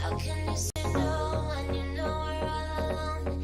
How can you say no when you know we're all alone?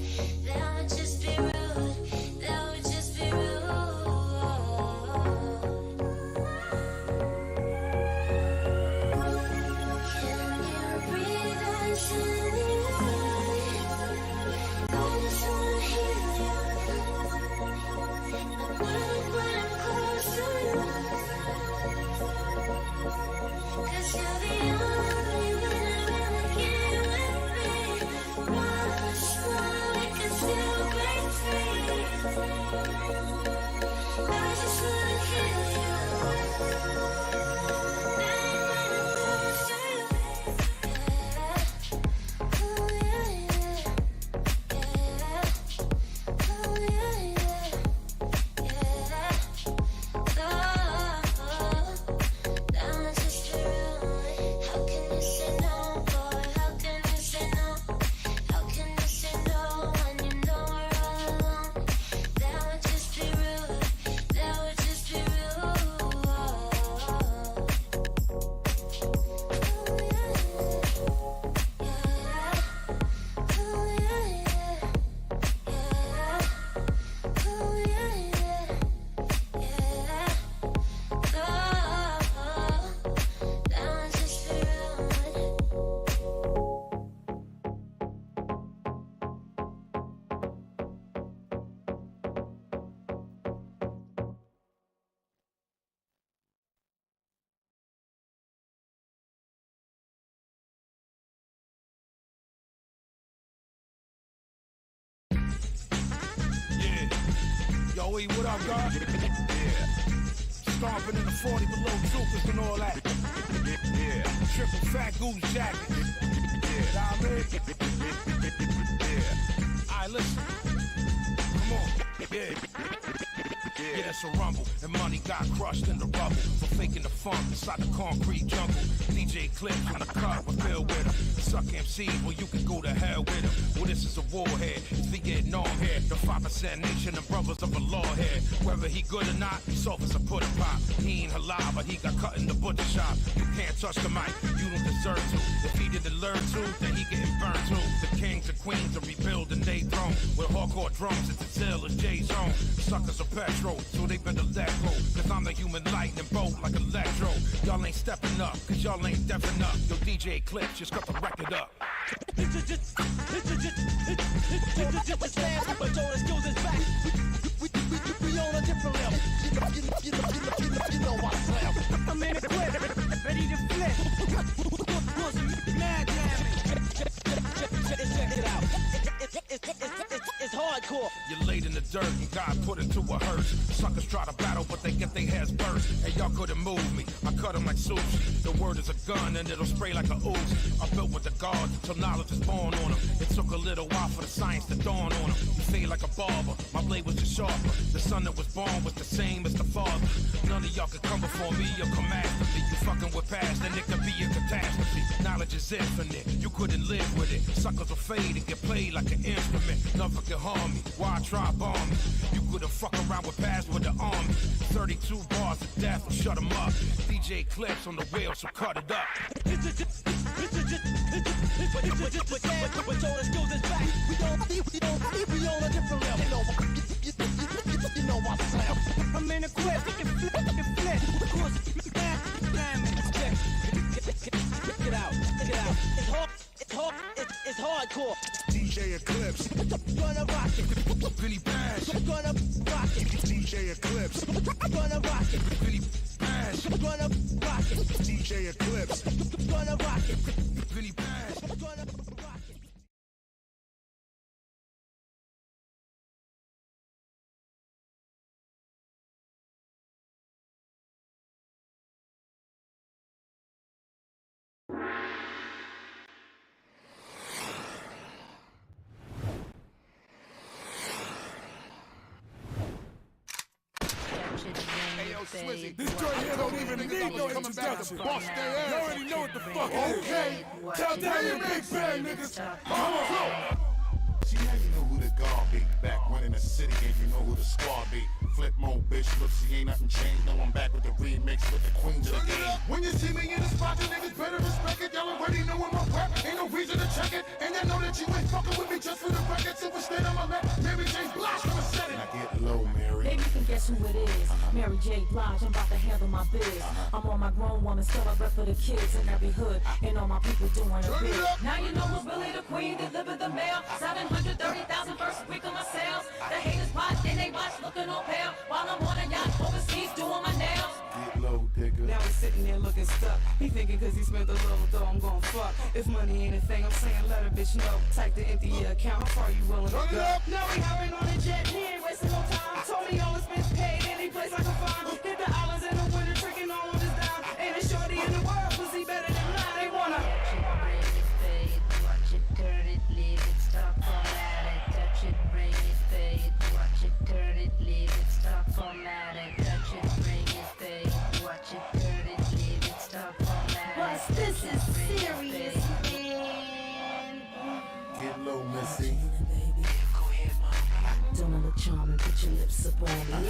Yo, E, what up, God? Yeah. Stomping in the 40 below troopers and all that. Yeah. Triple fat goose jacket. Yeah. Nah, man. Yeah. Alright, listen. Come on. Yeah. Yeah, it's a rumble, and money got crushed in the rubble for faking the funk inside the concrete jungle. DJ Clips in the club, I feel with them. Suck MCs, well, you can go to hell with them. Well, this is a warhead, it's Vietnam here. The 5% nation and brothers of a law here. Whether he good or not, he soft as a pudding pop. He ain't halal, but he got cut in the butcher shop. You can't touch the mic, you don't deserve to. If he didn't learn to, then he getting burned too. The kings and queens are rebuilding they throne. With hardcore drums, it's a tale of J-Zone. Suckers are petrol, so they better let go. Cause I'm the human lightning bolt like electro. Y'all ain't stepping up, cause y'all ain't deaf enough. Yo, DJ Clips just got the record up. We on a different level. You know I slam. I'm in a clip, ready to flip. Mad damage. Check it out. It's hardcore. You're laid in the dirt and got put into a hearse. Suckers try to battle, but they get their heads burst. And y'all couldn't move me. I cut them like sushi. The word is a gun and it'll spray like a Uzi. I built with the guards until knowledge is born on them. It took a little while for the science to dawn on them. You fade like a barber. My blade was just sharper. The son that was born was the same as the father. None of y'all could come before me or come after me. You fucking with past and it could be a catastrophe. Knowledge is infinite. You couldn't live with it. Suckers will fade and get played like an instrument. Nothing can harm me. Why try bomb me? You couldn't fuck around with past with the army. 32 bars of death will shut them up. DJ Clips on the wheel, so cut it up. But all the skills is back. We on a different level. You know I slam. I'm in a clip. You can flip. Of course, Check it out. It's hardcore. DJ Eclipse. Gonna rock it. Vinny Bash. Gonna rock it. DJ Eclipse. Gonna rock it. Vinny Bash. Gonna rock it. DJ Eclipse. Gonna rock it. Vinny Bash. Gonna rock it. This joint here don't even need no introduction. You already know what the fuck it is. Okay, tell them you big bad niggas. See how you know who the guard be. Back running the city and you know who the squad be. Flip mode, bitch, look, see ain't nothing changed. No, I'm back with the remix with the queens of the game. When you see me in the spot, you niggas better respect it. Y'all already know I'm a rap, ain't no reason to check it. And you know that you ain't fucking with me just for the record. Super state on my lap, Mary J. Blige, I'ma set it. Now get low, Mary. Baby, you can guess who it is. Mary J. Blige, I'm about to handle my biz. I'm on my grown woman, still I rep for the kids in every hood. And all my people doing a bit. Now you know who's really the queen, delivered the mail. 730,000 first week on my sales. The haters watch and they watch looking on pale. While I'm on a yacht overseas doing my nails. Get low, digger. Now he's sitting there looking stuck. He thinking cause he spent a little dough, I'm gon' fuck. If money ain't a thing, I'm saying let a bitch know. Type the empty account, how far you willing to go? Now he hopping on a jet, he ain't wasting no time. Told me all his bitch paid, any place I can find. Hit the islands in the winter, tricking all of his down. Ain't a shorty in the world, cause he better than mine. They wanna Watch it, turn it, leave it, stop, format it. Touch it, bring it, fade. Watch it, turn it, leave it, stop, format it. Touch it, bring it, fade. Watch it, turn it, leave it, stop, format it. But this is serious, man. Get low, Missy. Don't know the charm and put your lips up on me.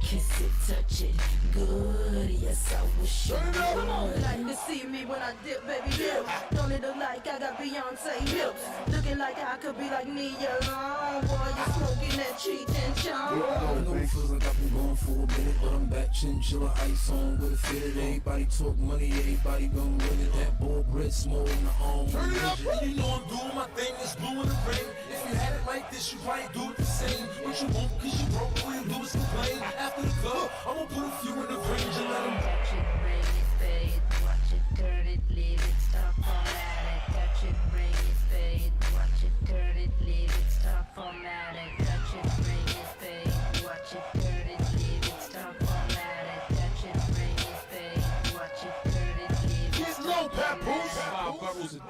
Kiss it, touch it, good. Yes, I wish you would. come on, like to see me when I dip, baby, dip. Don't it look like I got Beyonce hips? Looking like I could be like Nia Long. Boy, you smoking that cheat and charm. I know it feels like I've been gone for a minute, but I'm back chinchilla ice on with a fit. Everybody talk money, everybody gon' win it. That bull bread small in the arm. Turn it up. You know I'm doing my thing, it's blue in the rain. If you had it like this, you probably do it the same. But you won't, cause you broke, all you do is complain. After the club, I'ma put a few in the range and let them Touch it, bring it, fade. Watch it, turn it, leave it, stop, format it. Touch it, bring it, fade. Watch it, turn it, leave it, stop, format it. Touch it, bring it, fade. Watch it,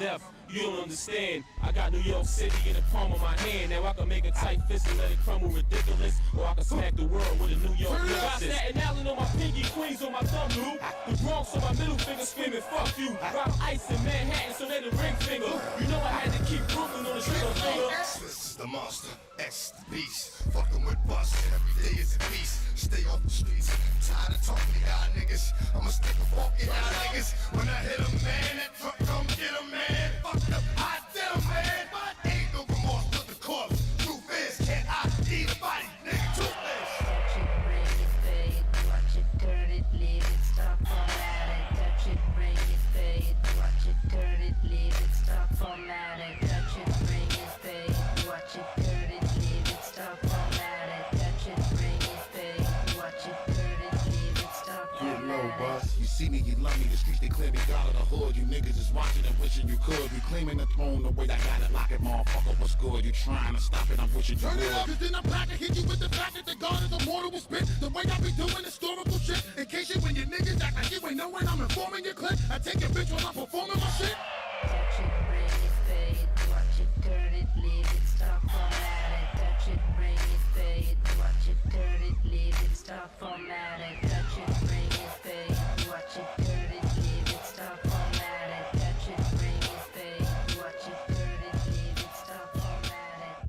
death. You don't understand. I got New York City in the palm of my hand. Now I can make a tight fist and let it crumble ridiculous, or I can smack the world with a New York got Staten Island on my pinky, Queens on my thumb, dude. The Bronx on my middle finger screaming, fuck you. Rock ice in Manhattan, so they the ring finger. You know I had to keep Brooklyn on the trigger finger. This is the monster, X the beast. Fucking with bust, every day is a beast. Stay off the streets, tired of talking to y'all niggas. I'ma stick a fork in y'all niggas. When I hit a man, that truck come get a man. Fuck up, I did a man. But ain't no remorse with the corpse. Truth is, can't I eat a body, nigga? Truth is. Touch it, bring it, fade. Watch it, turn it, leave it, stop, format it. Touch it, bring it, fade. Watch it, turn it, leave it, stop, format it. Touch it, bring it, fade. Watch it, turn it, leave it, stop, format it. Touch it, bring it, fade. Watch it, turn it, leave it, stop, Get low, format it. boss. You see me, you love me. The streets, they clear me out of the hood. You niggas is watching and wishing you could. You claiming the throne the way I got it. Lock it, motherfucker. What's good? You trying to stop it? I'm wishing you Turn would. it up, cause then I'm back and hit you with the fact that the God is immortal will spit. The way I be doing historical shit. In case you when your niggas act like you ain't know when I'm informing your clip. I take your bitch while I'm performing my shit. Touch it, bring it, fade. Watch it, turn it, leave it, stop, format it. Touch it, bring it, fade. Watch it, turn it, leave it, stop, format it. Touch it, bring it, fade. Watch it, turn it, leave it, stop, format it. Touch it, bring it, fade. Watch it, turn it, leave it, stop, format it.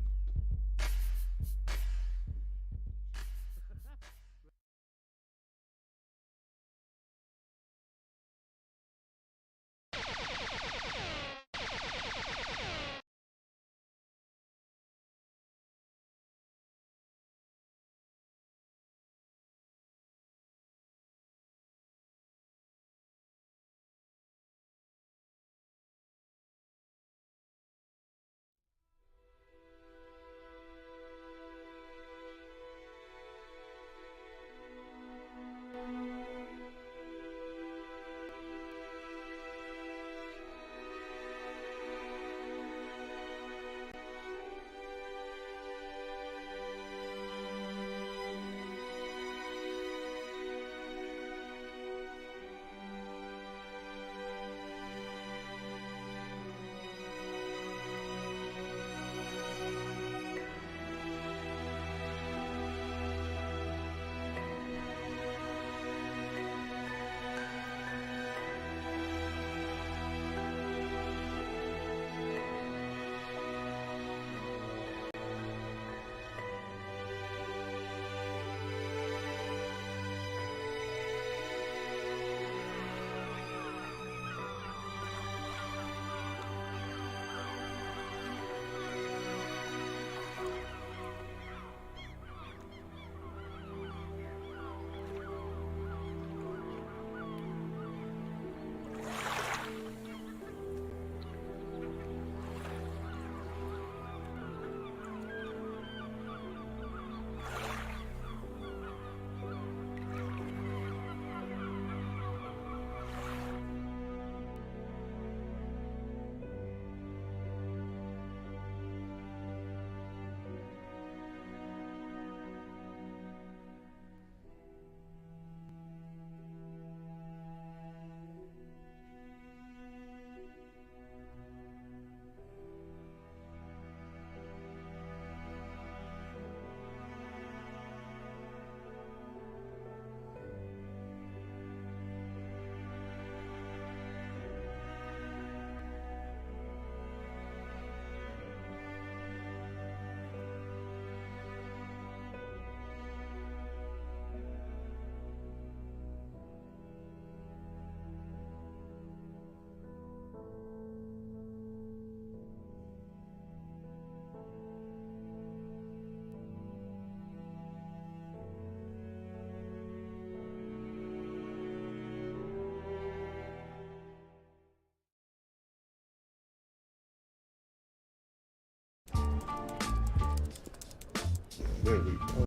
There we go.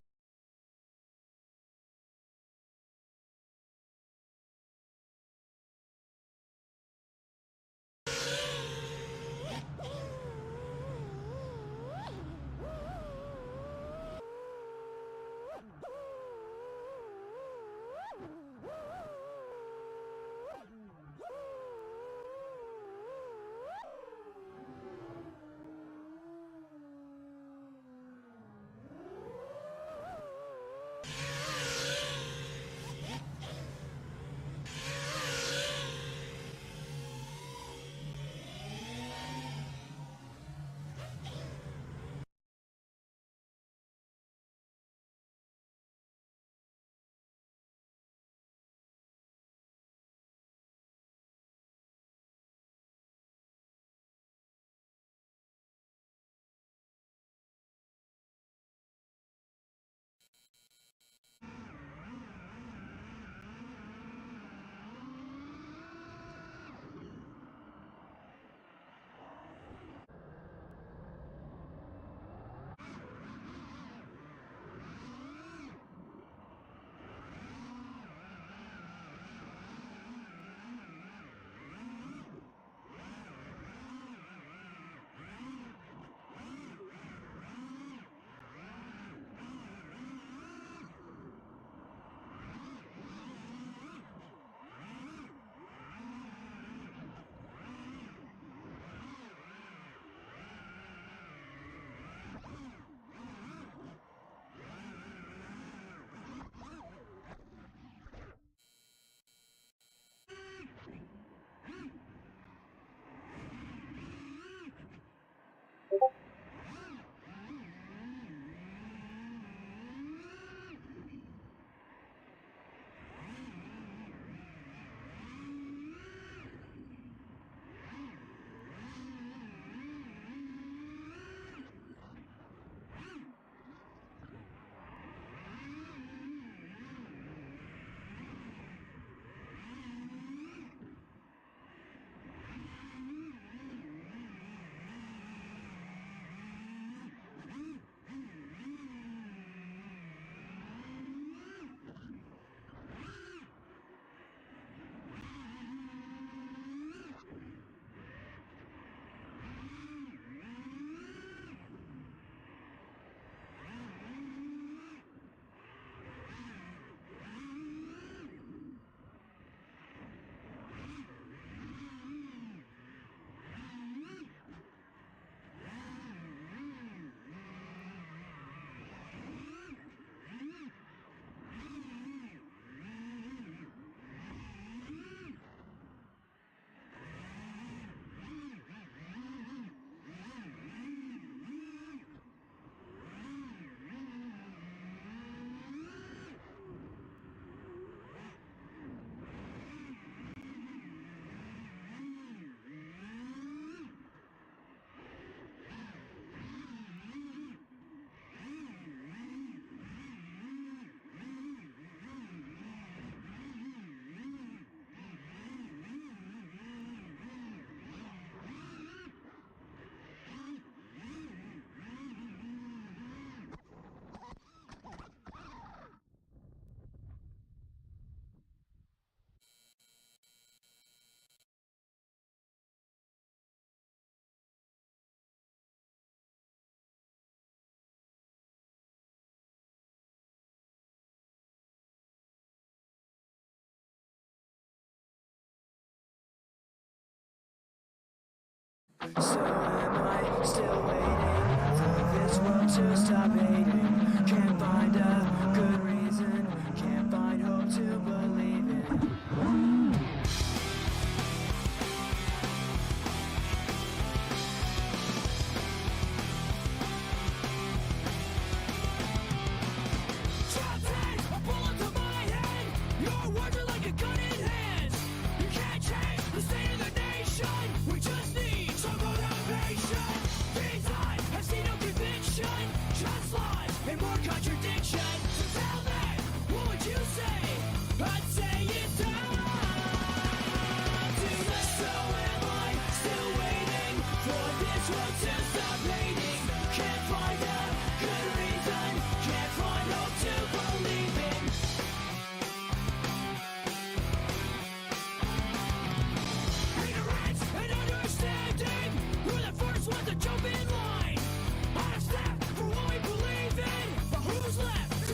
So am I still waiting for this world to stop hating? Can't find a good reason, can't find hope to believe in. A bullet to my head, your words are like a gun in hands. You can't change the state of the nation, we just need some motivation. These eyes have seen no conviction, just lies and more contradiction. So tell me, what would you say? I'd say it's time to let. So am I still waiting for this world to stop hating? Can't find a good reason, can't find hope to believe in. Ignorance and understanding, we're the first ones to jump in line. Out of step for what we believe in, but who's left to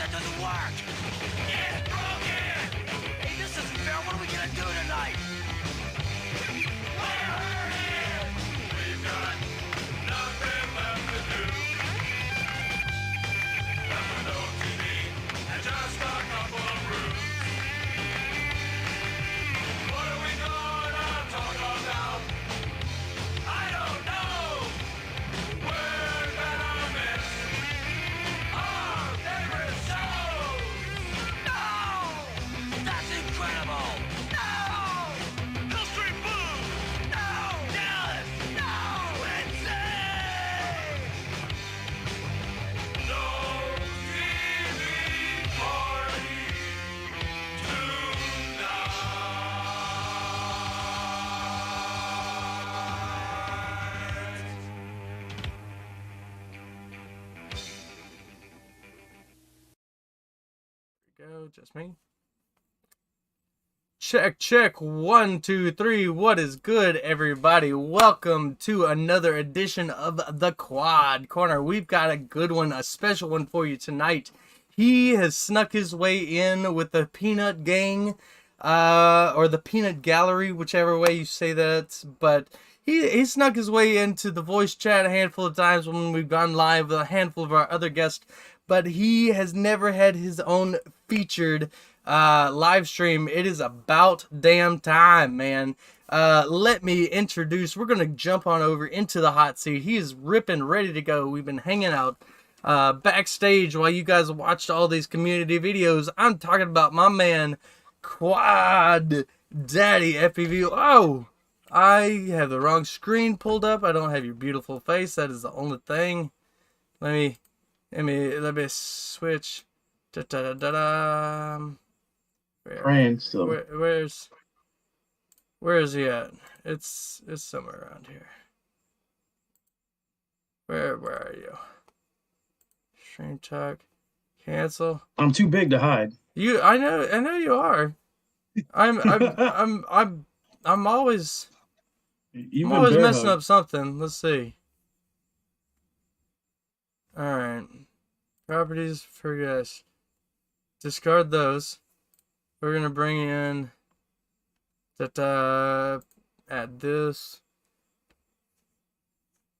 that doesn't work. Yeah, broken. Hey, this isn't fair. What are we gonna do tonight? We're hurting. We've got nothing left to do. Nothing no TV and just a couple of rooms. What are we gonna talk about? I don't know. We're gonna miss our favorite shows. No! That's incredible! No! Hill Street Blues! No! Dallas! No! Insane! No TV party tonight. Go, just me. Check, check. 1, 2, 3. What is good, everybody? Welcome to another edition of the Quad Corner. We've got a good one, a special one for you tonight. He has snuck his way in with the Peanut Gang, or the Peanut Gallery, whichever way you say that. But he snuck his way into the voice chat a handful of times when we've gone live with a handful of our other guests. But he has never had his own featured live stream. It is about damn time, man. Let me introduce, we're going to jump on over into the hot seat. He is ripping, ready to go. We've been hanging out backstage while you guys watched all these community videos. I'm talking about my man, Quad Daddy FPV. Oh, I have the wrong screen pulled up. I don't have your beautiful face. That is the only thing. Let me switch. Praying still. Where is he at? It's somewhere around here. Where are you? Stream talk. Cancel. I'm too big to hide. I know you are. I'm always messing up something. Let's see. Alright. Properties for guests. Discard those. We're gonna bring in that add this.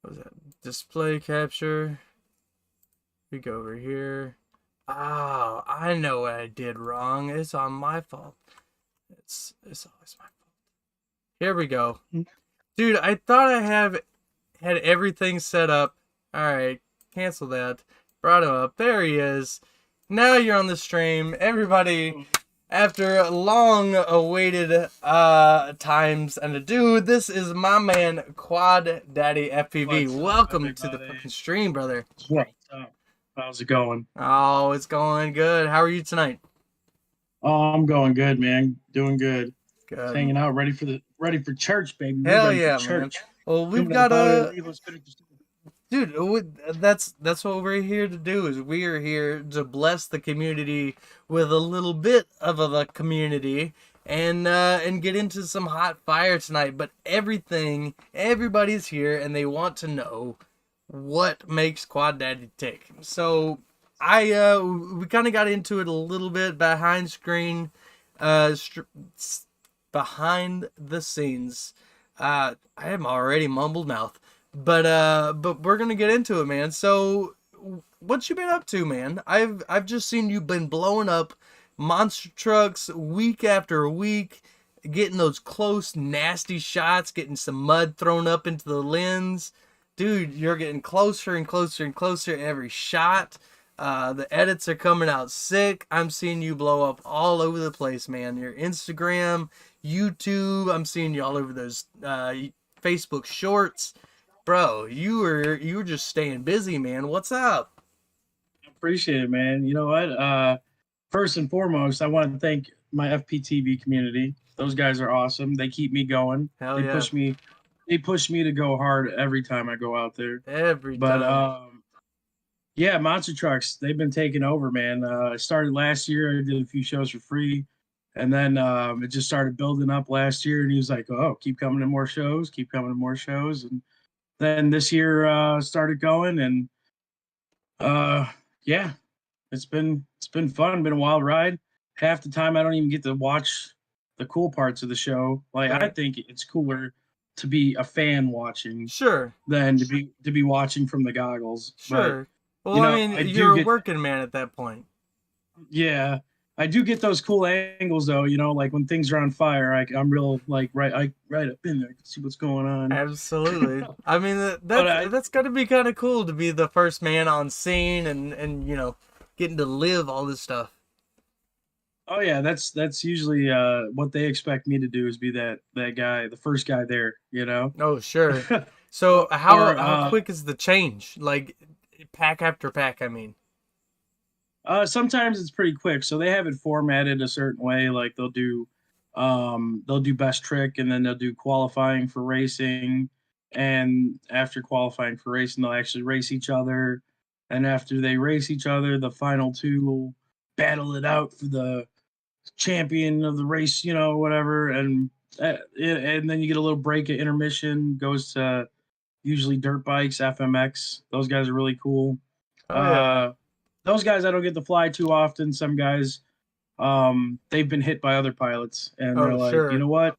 What was that? Display capture. We go over here. Oh, I know what I did wrong. It's on my fault. It's always my fault. Here we go. Dude, I thought I had everything set up. Alright. Cancel that. Brought him up. There he is. Now you're on the stream. Everybody, after long awaited times and ado, this is my man, Quad Daddy FPV. Welcome to the fucking stream, brother. What's up? How's it going? Oh, it's going good. How are you tonight? Oh, I'm going good, man. Doing good. Good. Hanging out, ready for church, baby. We're Hell ready yeah, for man. church. Well, we've got dude, that's what we're here to do. Is we are here to bless the community with a little bit of a community and get into some hot fire tonight. But everybody's here and they want to know what makes Quad Daddy tick. So we kind of got into it a little bit behind screen, behind the scenes. I am already mumbled mouth. But we're gonna get into it, man. So, what you been up to, man? I've just seen you been blowing up monster trucks week after week, getting those close, nasty shots, getting some mud thrown up into the lens. Dude, you're getting closer and closer and closer every shot. The edits are coming out sick. I'm seeing you blow up all over the place, man. Your Instagram, YouTube. I'm seeing you all over those Facebook shorts. Bro, you were just staying busy, man. What's up? I appreciate it, man. You know what? First and foremost, I want to thank my FPTV community. Those guys are awesome. They keep me going. Hell they yeah. push me to go hard every time I go out there. Every time. But yeah, monster trucks, they've been taking over, man. I started last year. I did a few shows for free. And then it just started building up last year. And he was like, oh, keep coming to more shows. And then this year started going. And yeah, It's been fun. Been a wild ride. Half the time, I don't even get to watch the cool parts of the show. Like I Right. think it's cooler to be a fan watching Sure. than to be watching from the goggles. But Sure. Well, I mean, I do you're a get working man at that point. yeah, I do get those cool angles though. Like when things are on fire, I'm real like right up in there to see what's going on. Absolutely. I mean, that's got to be kind of cool to be the first man on scene and getting to live all this stuff. Oh yeah, that's usually what they expect me to do is be that guy, the first guy there. Oh, sure. So how Or, quick is the change? Like pack after pack, I mean. Sometimes it's pretty quick. So they have it formatted a certain way. Like they'll do best trick, and then they'll do qualifying for racing, and after qualifying for racing, they'll actually race each other, and after they race each other, the final two will battle it out for the champion of the race, whatever, and then you get a little break at intermission. Goes to usually dirt bikes, FMX. Those guys are really cool. Oh, yeah. Those guys I don't get to fly too often. Some guys, they've been hit by other pilots, and they're like, sure. you know what?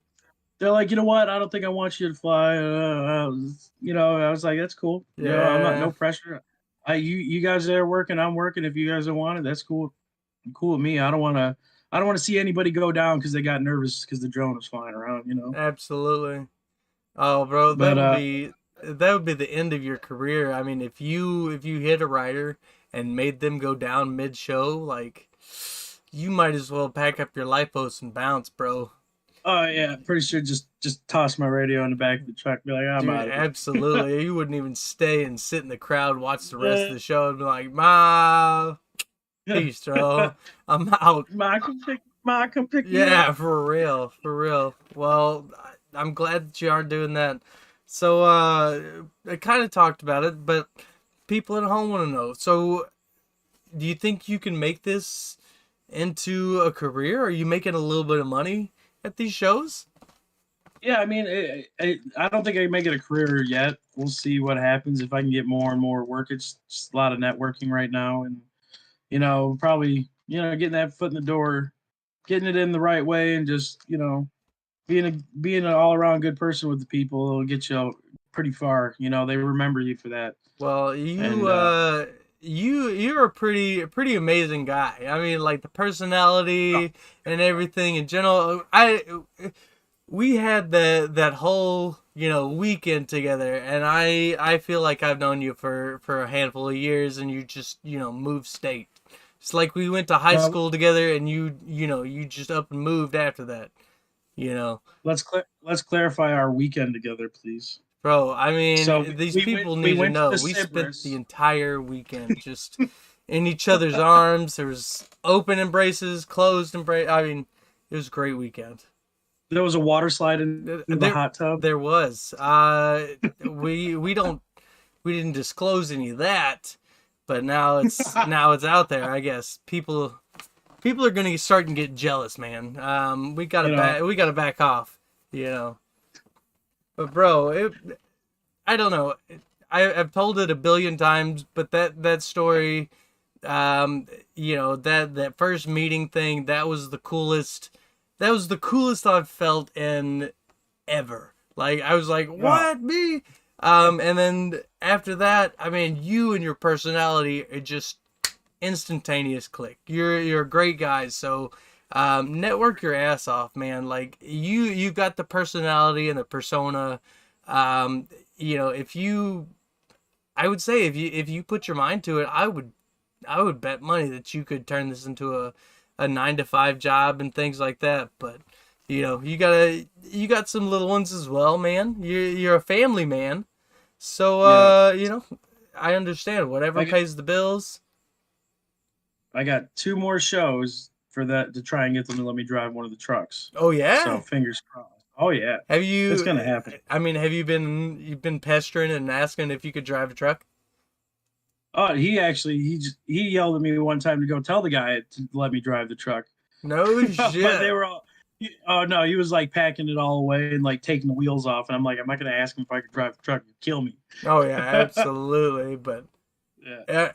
They're like, you know what? I don't think I want you to fly. I was like, that's cool. I'm not no pressure. You guys there working, I'm working. If you guys don't want it, that's cool. Cool with me. I don't want to see anybody go down because they got nervous because the drone was flying around. Absolutely. Oh, bro, But, that would be the end of your career. I mean, if you hit a rider and made them go down mid-show, like, you might as well pack up your lifeboats and bounce, bro. Oh yeah, pretty sure just toss my radio in the back of the truck, be like, I'm Dude, out of here. absolutely. You wouldn't even stay and sit in the crowd, watch the rest of the show, and be like, "Ma, peace, bro. I'm out." Ma, come pick me Yeah, up. for real, for real. Well, I'm glad that you are doing that. So, I kind of talked about it, but people at home want to know. So, do you think you can make this into a career? Are you making a little bit of money at these shows? Yeah, I mean, I don't think I can make it a career yet. We'll see what happens if I can get more and more work. It's just a lot of networking right now, and probably getting that foot in the door, getting it in the right way, and just being an all around good person with the people. It'll get you pretty far. They remember you for that. Well, you're a pretty amazing guy. I mean, like the personality and everything in general. We had that whole weekend together, and I feel like I've known you for a handful of years, and you just moved state. It's like we went to high school together, and you just up and moved after that. Let's clarify our weekend together, please. Bro, I mean, So these we people went- need we to went to know. the We spent Cyprus. the entire weekend just in each other's arms. There was open embraces, closed embrace. I mean, it was a great weekend. There was a water slide in the hot tub. There was. We didn't disclose any of that, but now it's out there. I guess people are gonna start and get jealous, man. We gotta back off, But bro, I don't know. I've told it a billion times, but that story, that first meeting thing, that was the coolest. That was the coolest I've felt in ever. Like, I was like, what, me? And then after that, I mean, you and your personality are just instantaneous click. You're a great guy. So, network your ass off, man. Like, you got the personality and the persona. I would say if you put your mind to it, I would bet money that you could turn this into a 9-to-5 job and things like that. But you got some little ones as well, man. You're a family man, so I understand whatever pays the bills. I got 2 more shows for that to try and get them to let me drive one of the trucks. Oh yeah. So fingers crossed. Oh yeah. Have you? It's gonna happen. I mean, you've been pestering and asking if you could drive a truck? Oh, he yelled at me one time to go tell the guy to let me drive the truck. No shit. But they were all. Oh no, he was like packing it all away and like taking the wheels off, and I'm like, I'm not gonna ask him if I could drive the truck. He'd kill me. Oh yeah, absolutely. But Yeah.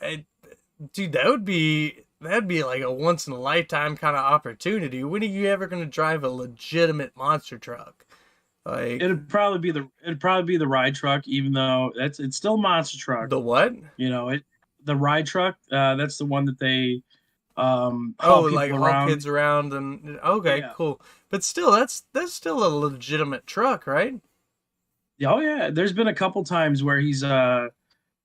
dude, that would be that'd be like a once in a lifetime kind of opportunity. When are you ever going to drive a legitimate monster truck? Like It'd probably be the ride truck, even though it's still a monster truck. the what? You know, the ride truck, that's the one that they Oh, haul like people haul around. kids around and okay, Yeah. cool. But still, that's still a legitimate truck, right? Yeah, oh yeah. There's been a couple times where he's the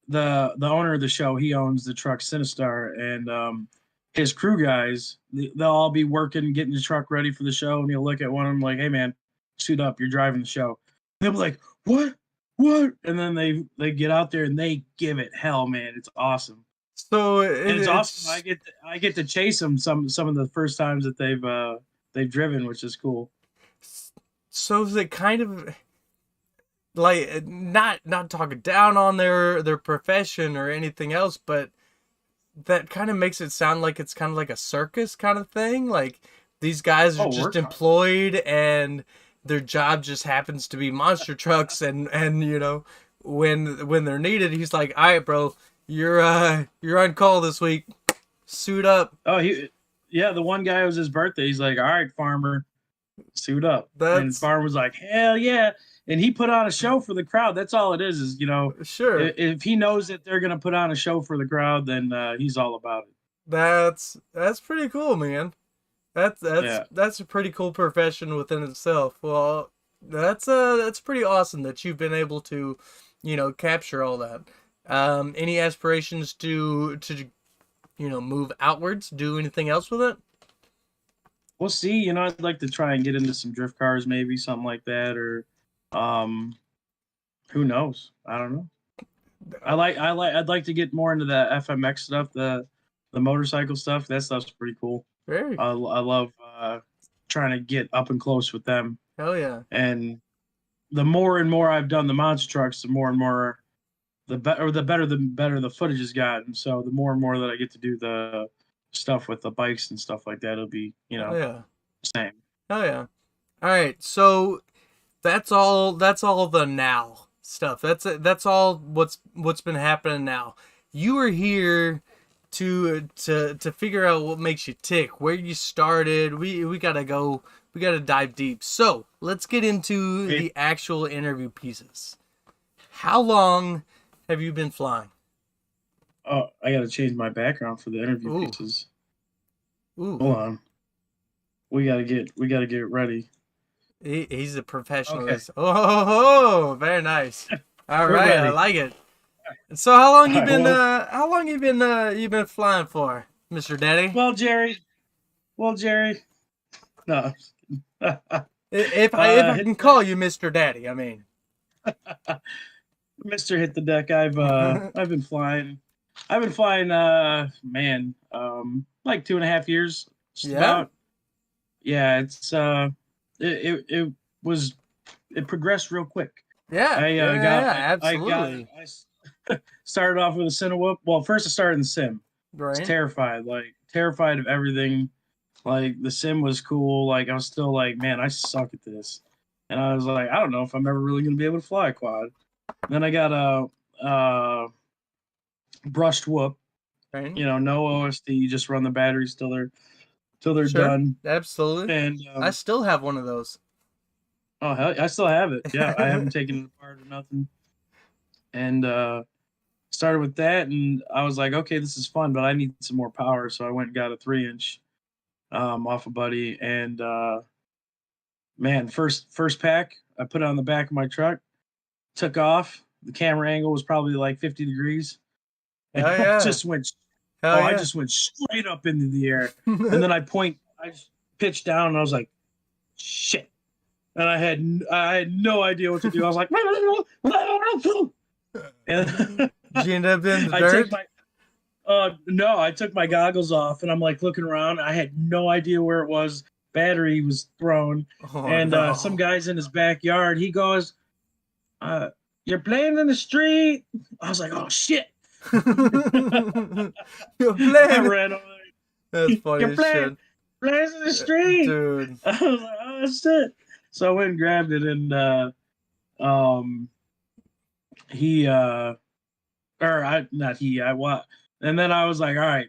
owner of the show, he owns the truck Sinistar, and his crew guys, they'll all be working, getting the truck ready for the show, and he'll look at one of them like, "Hey man, suit up, you're driving the show." They'll be like, "What? What?" And then they get out there and they give it hell, man. It's awesome. So And it's awesome. I get to chase them some of the first times that they've driven, which is cool. so is it kind of like not talking down on their profession or anything else, but that kind of makes it sound like it's kind of like a circus kind of thing. Like these guys are just employed and their job just happens to be monster trucks, and you know, when they're needed, he's like, "All right, bro, you're on call this week. Suit up." Oh, the one guy, it was his birthday. He's like, "All right, farmer, suit up." And farmer was like, "Hell yeah." And he put on a show for the crowd. That's all it is, you know, sure. If he knows that they're going to put on a show for the crowd, then he's all about it. That's pretty cool, man. That's a pretty cool profession within itself. Well, that's pretty awesome that you've been able to, you know, capture all that. Any aspirations to you know, move outwards, do anything else with it? We'll see. You know, I'd like to try and get into some drift cars, maybe something like that, or who knows? I don't know. I'd like to get more into the FMX stuff, the motorcycle stuff. That stuff's pretty cool. Very. I love trying to get up and close with them. Hell yeah. And the more and more I've done the monster trucks, the more and more the better the footage has gotten. So the more and more that I get to do the stuff with the bikes and stuff like that, it'll be, you know, yeah, same. Oh yeah. All right. So that's all the now stuff. That's all what's been happening now. You are here to figure out what makes you tick, where you started. We gotta dive deep. So let's get into the actual interview pieces. How long have you been flying? Oh, I gotta change my background for the interview pieces. Ooh. Hold on. We gotta get ready. He's a professional. Okay. Oh, very nice. All right, ready. I like it. So how long you been you been flying for, Mr. Daddy? Well, Jerry. No. if I can call you Mr. Daddy, I mean. Mr. Hit the Deck. I've been flying. Man, like 2.5 years. About. Yeah, it's it progressed real quick. Yeah, absolutely. I started off with a Cinewhoop. Well, first I started in the sim. Right. I was terrified of everything. Like the sim was cool. Like I was still like, man, I suck at this. And I was like, I don't know if I'm ever really gonna be able to fly a quad. Then I got a brushed whoop. Right. You know, no OSD, you just run the batteries till they're done. Absolutely. And I still have one of those. Oh hell, I still have it. Yeah, I haven't taken it apart or nothing. And started with that, and I was like, okay, this is fun, but I need some more power, so I went and got a 3-inch off a buddy, and man, first pack, I put it on the back of my truck, took off. The camera angle was probably like 50 degrees. And I just went straight up into the air. And then I just pitched down, and I was like, shit. And I had no idea what to do. I was like, and did you end up in the dirt? No, I took my goggles off, and I'm like looking around. I had no idea where it was. Battery was thrown. Some guy's in his backyard. He goes, you're playing in the street. I was like, oh shit. You're playing. I ran over there. That's funny as shit. Playing in the street. Dude. I was like, oh shit. So I went and grabbed it, and and then I was like, all right,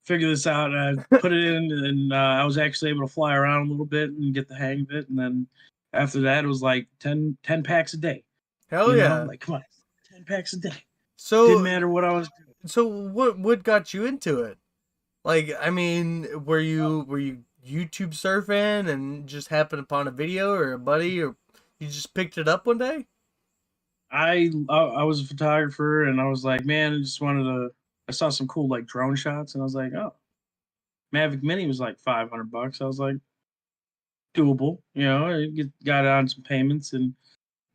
figure this out. And I put it in, and I was actually able to fly around a little bit and get the hang of it. And then after that, it was like 10 packs a day. Hell yeah! Like, come on, 10 packs a day. So didn't matter what I was doing. So what got you into it? Like, I mean, were you YouTube surfing and just happened upon a video or a buddy, or you just picked it up one day? I was a photographer, and I was like, man, I saw some cool like drone shots, and I was like, oh, Mavic Mini was like $500. I was like, doable, I got it on some payments, and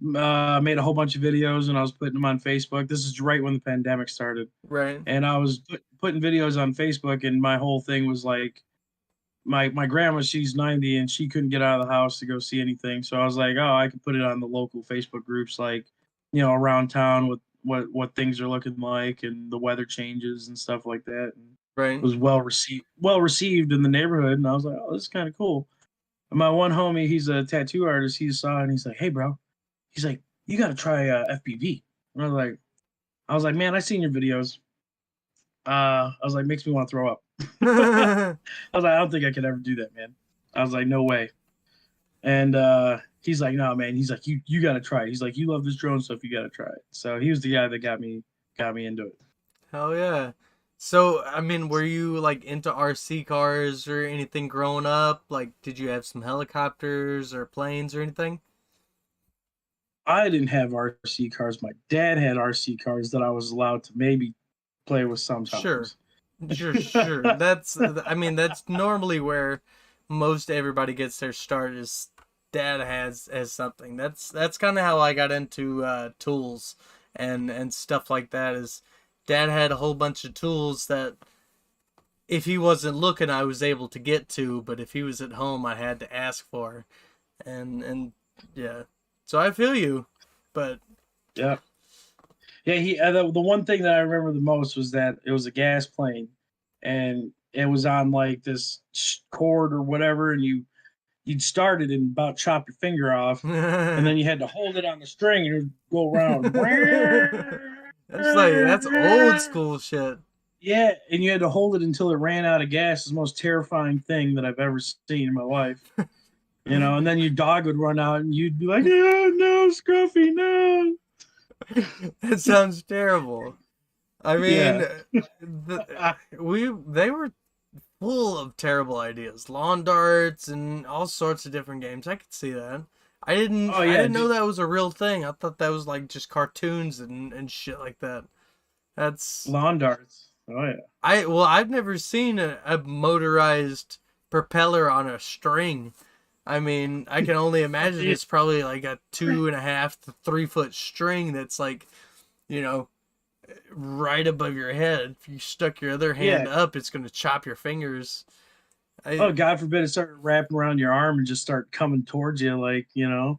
made a whole bunch of videos, and I was putting them on Facebook. This is right when the pandemic started, right? And I was putting videos on Facebook, and my whole thing was like, my grandma, she's 90, and she couldn't get out of the house to go see anything, so I was like, oh, I could put it on the local Facebook groups, like, around town with what things are looking like and the weather changes and stuff like that. And right. It was well received in the neighborhood, and I was like, oh, this is kind of cool. And my one homie, he's a tattoo artist. He saw it, and he's like, hey, bro. He's like, you got to try FPV. And I was like, man, I seen your videos. I was like, makes me want to throw up. I was like, I don't think I could ever do that, man. I was like, no way. And he's like, no, man. He's like, you got to try it. He's like, you love this drone stuff. You got to try it. So he was the guy that got me into it. Hell yeah. So, I mean, were you like into RC cars or anything growing up? Like, did you have some helicopters or planes or anything? I didn't have RC cars. My dad had RC cars that I was allowed to maybe play with sometimes. Sure. That's normally where most everybody gets their start, is dad has something. That's kind of how I got into tools and stuff like that. Is dad had a whole bunch of tools that if he wasn't looking, I was able to get to, but if he was at home, I had to ask for. And yeah. So I feel you, but yeah. He the one thing that I remember the most was that it was a gas plane, and it was on like this cord or whatever, and you'd start it and about chop your finger off, and then you had to hold it on the string and it would go around. That's old school shit. Yeah, and you had to hold it until it ran out of gas. It's the most terrifying thing that I've ever seen in my life. And then your dog would run out, and you'd be like, "Oh, no, Scruffy, no." That sounds terrible. I mean, they were full of terrible ideas, lawn darts and all sorts of different games. I could see that. I didn't know that was a real thing. I thought that was like just cartoons and shit like that. That's lawn darts. Oh yeah. I've never seen a motorized propeller on a string. I mean, I can only imagine it's probably like a 2.5 to 3 foot string that's like, right above your head. If you stuck your other hand up, it's going to chop your fingers. God forbid it started wrapping around your arm and just start coming towards you, like, Well,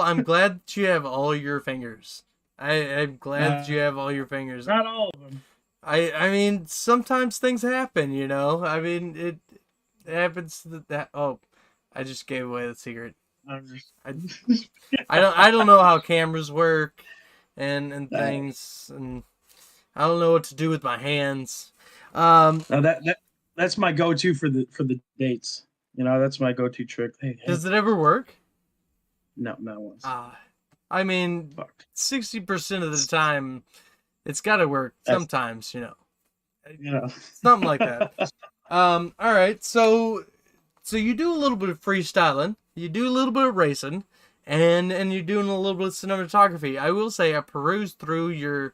I'm glad that you have all your fingers. I'm glad that you have all your fingers. Not all of them. I mean, sometimes things happen, I mean, it happens that. Oh, I just gave away the secret. I don't know how cameras work and things, and I don't know what to do with my hands. Now that's my go-to for the dates. That's my go-to trick. Hey. Does it ever work? No, not once. I mean, 60% of the time, it's got to work. Sometimes, something like that. All right, so you do a little bit of freestyling, you do a little bit of racing, and you're doing a little bit of cinematography. I will say I perused through your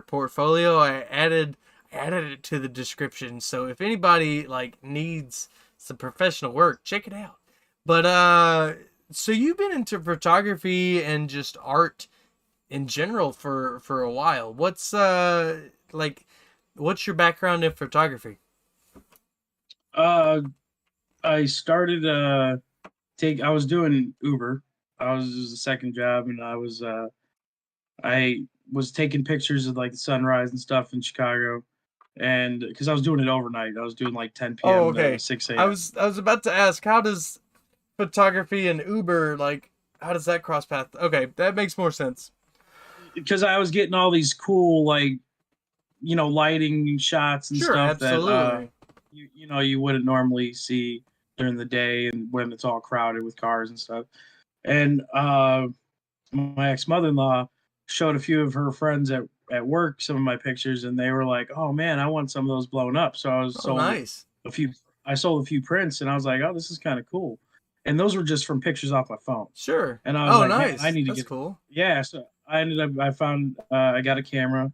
portfolio. I added it to the description, so if anybody needs some professional work, check it out. But so you've been into photography and just art in general for a while. What's your background in photography? I started I was doing Uber. It was a second job, and I was taking pictures of like the sunrise and stuff in Chicago, and because I was doing it overnight, I was doing like 10 p.m. to 6 a.m. I was about to ask, how does photography and Uber, how does that cross path? Okay, that makes more sense. Because I was getting all these cool lighting shots and Sure, stuff absolutely. that you wouldn't normally see during the day and when it's all crowded with cars and stuff. And my ex-mother-in-law showed a few of her friends at work some of my pictures, and they were like, "Oh man, I want some of those blown up." So Oh, nice. I sold a few prints, and I was like, "Oh, this is kind of cool." And those were just from pictures off my phone. Sure. And I was like, "Man, nice. I need to That's get." cool. Yeah, so I got a camera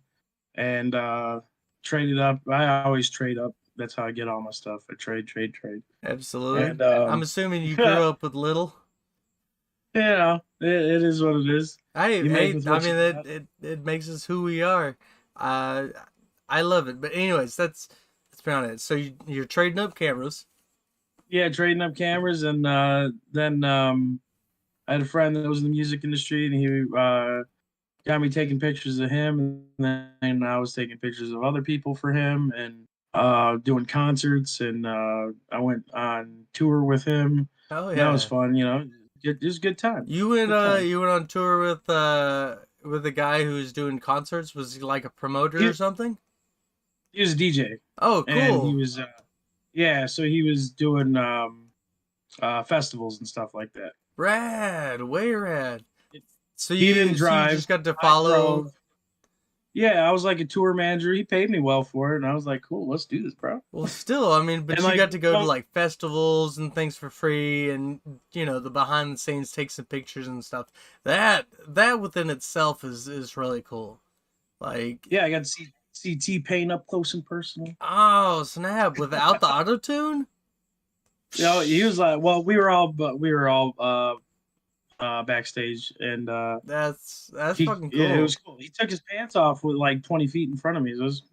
and traded up. I always trade up. That's how I get all my stuff. I trade. Absolutely. And I'm assuming you grew up with little. it is what it is. I You make with what you got. it makes us who we are. I love it. But anyways, let's be honest. So you're trading up cameras. Yeah, trading up cameras, and then I had a friend that was in the music industry, and he got me taking pictures of him, and then I was taking pictures of other people for him, and doing concerts, and I went on tour with him. Oh And that yeah. was fun, It was a good time. You went Good time. you went on tour with a guy who's doing concerts. Was he like a promoter or something? He was a DJ, Oh, and he cool. was so he was doing festivals and stuff like that. Rad, way rad. So He didn't so you drive. just got to I follow. drove. Yeah, I was like a tour manager. He paid me well for it, and I was like, "Cool, let's do this, bro." Well, still, I mean, but And you like, got to go to like festivals and things for free, and the behind the scenes, take some pictures and stuff. That within itself is really cool. Like, yeah, I got to see T-Pain up close and personal. oh snap! Without the auto tune. He was like, well, we were all backstage, and That's he, fucking cool. yeah, it was cool. He took his pants off with like 20 feet in front of me. It was,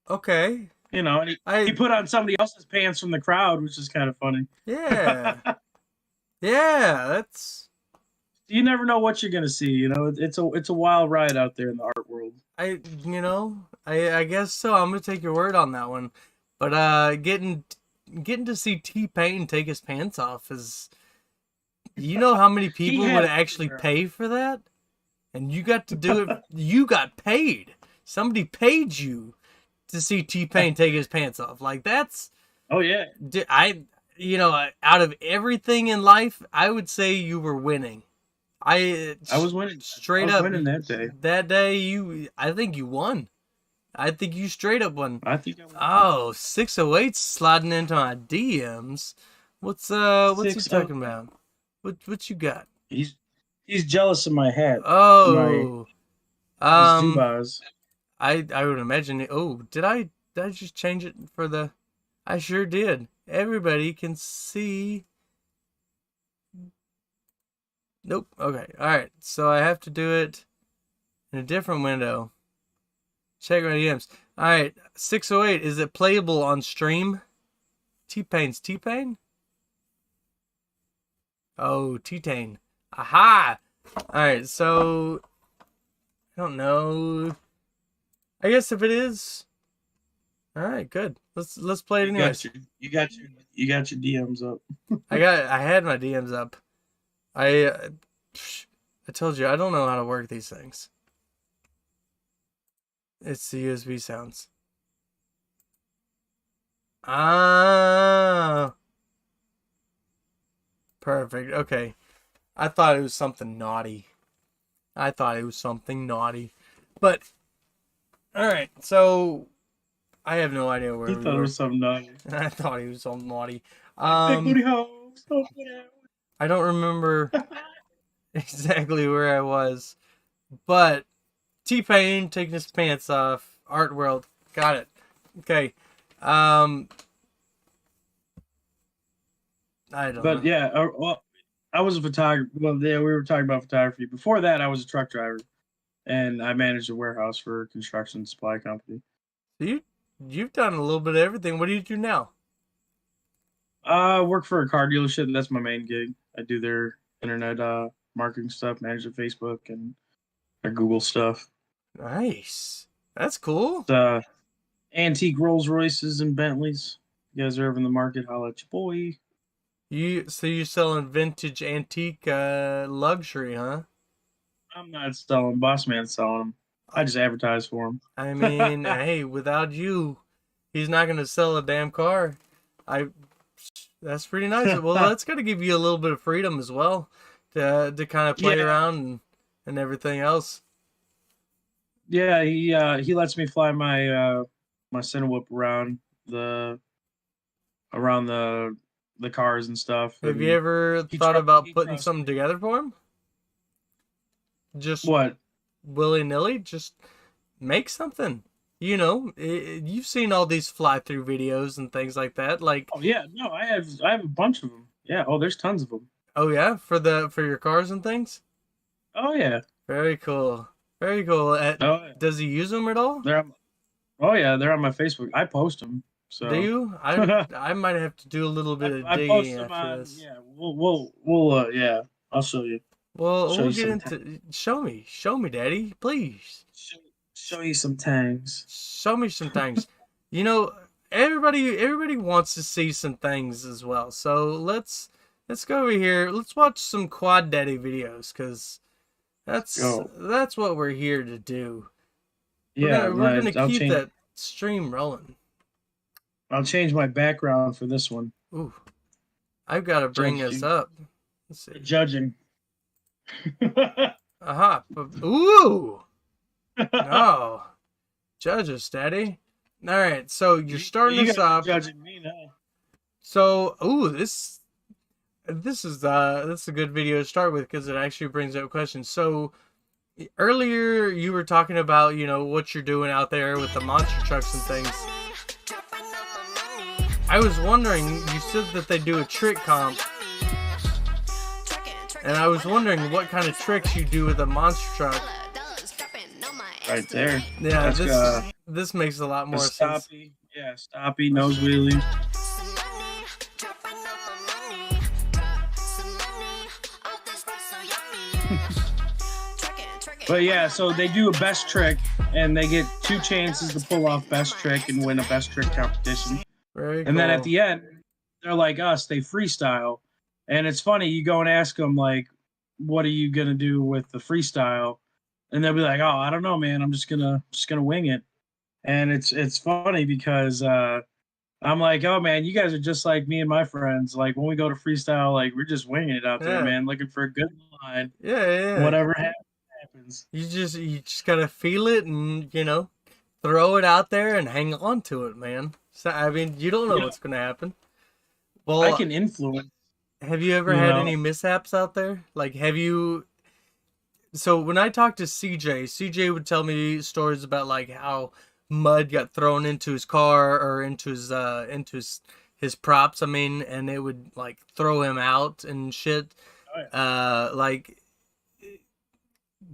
Okay. and he put on somebody else's pants from the crowd, which is kind of funny. Yeah. Yeah, that's You never know what you're gonna see. It's a wild ride out there in the art world. I guess so. I'm gonna take your word on that one. But getting to see T-Pain take his pants off is, how many people had would it actually there. pay for that? And you got to do it. You got paid. Somebody paid you to see T-Pain take his pants off. Like, that's, Oh yeah, out of everything in life, I would say you were winning. I was winning. Straight I was up winning that day. That day, I think you won. I think you straight up won. I think I won. Oh, 608 sliding into my DMs. What's he 608. talking about? What you got? He's jealous of my hat. Oh, His Dubas. I would imagine. Oh, did I just change it for the? I sure did. Everybody can see. Nope. Okay. All right. So I have to do it in a different window. Check my DMs. All right. 608. Is it playable on stream? T-Pain's T-Pain? Oh, T-Pain. Aha! All right. So I don't know. I guess if it is, all right, good. Let's play it anyways. You got your DMs up. I had my DMs up. I told you I don't know how to work these things. It's the USB sounds. Ah, perfect. Okay, I thought it was something naughty. But all right. So I have no idea where He we thought it were. was something naughty. I thought he was something naughty. Booty hoes, don't put out. I don't remember exactly where I was, but T-Pain taking his pants off. Art world, got it. Okay. I don't know. But yeah, well, I was a photographer. Well, yeah, we were talking about photography. Before that, I was a truck driver, and I managed a warehouse for a construction supply company. You've done a little bit of everything. What do you do now? I work for a car dealership. That's my main gig. I do their internet marketing stuff, manage their Facebook and their Google stuff. Nice. That's cool. Antique Rolls Royces and Bentleys. You guys are ever in the market, holla at your boy. So you're selling vintage antique luxury, huh? I'm not selling. Boss Man's selling them. I just advertise for him. I mean, hey, without you, he's not gonna sell a damn car. That's pretty nice. Well, that's gotta give you a little bit of freedom as well to kind of play around and everything else. Yeah, he lets me fly my my Cinewhoop around the cars and stuff. Have and you ever thought about putting something together for him? Just what? Willy-nilly, just make something. You know, you've seen all these fly-through videos and things like that. Like, Oh yeah, no, I have a bunch of them. Yeah, oh, there's tons of them. oh yeah, for your cars and things. Oh yeah. Very cool. Very cool. Yeah. Does he use them at all? Oh yeah, they're on my Facebook. I post them. So Do you? I might have to do a little bit of I digging post them after on. this. Yeah, we'll yeah, I'll show you. Well, Show we'll you get some into. Show me, Daddy, please. Show you some tangs. Show me some things. You know, everybody wants to see some things as well. So let's go over here. Let's watch some Quad Daddy videos, because that's what we're here to do. Yeah, we're gonna I'll keep change, that stream rolling. I'll change my background for this one. Ooh, I've got to bring Judge this you. up. Let's see. Judging. Aha. Ooh. No. Judge us, Daddy. All right, so you're starting this off. Judging me now. So, ooh, this is a good video to start with, because it actually brings up questions. So earlier you were talking about, you know, what you're doing out there with the monster trucks and things. I was wondering, you said that they do a trick comp, and I was wondering what kind of tricks you do with a monster truck. Right there. Yeah, That's, this makes a lot more sense. Stoppy. Yeah, stoppy, nose wheelie. But yeah, so they do a best trick, and they get 2 chances to pull off best trick and win a best trick competition. Very cool. And then at the end, they're like us, they freestyle. And it's funny, you go and ask them, like, what are you going to do with the freestyle? And they'll be like, oh, I don't know, man. I'm just gonna wing it. And it's funny because I'm like, oh, man, you guys are just like me and my friends. Like, when we go to freestyle, like, we're just winging it out there, man, looking for a good line. Yeah. Whatever happens. You just gotta feel it and, you know, throw it out there and hang on to it, man. So, I mean, you don't know what's gonna happen. Well, I can influence. Have you ever had any mishaps out there? Like, have you? So when I talked to CJ would tell me stories about, like, how mud got thrown into his car or into his props. I mean, and it would, like, throw him out and shit. Oh, yeah. Like,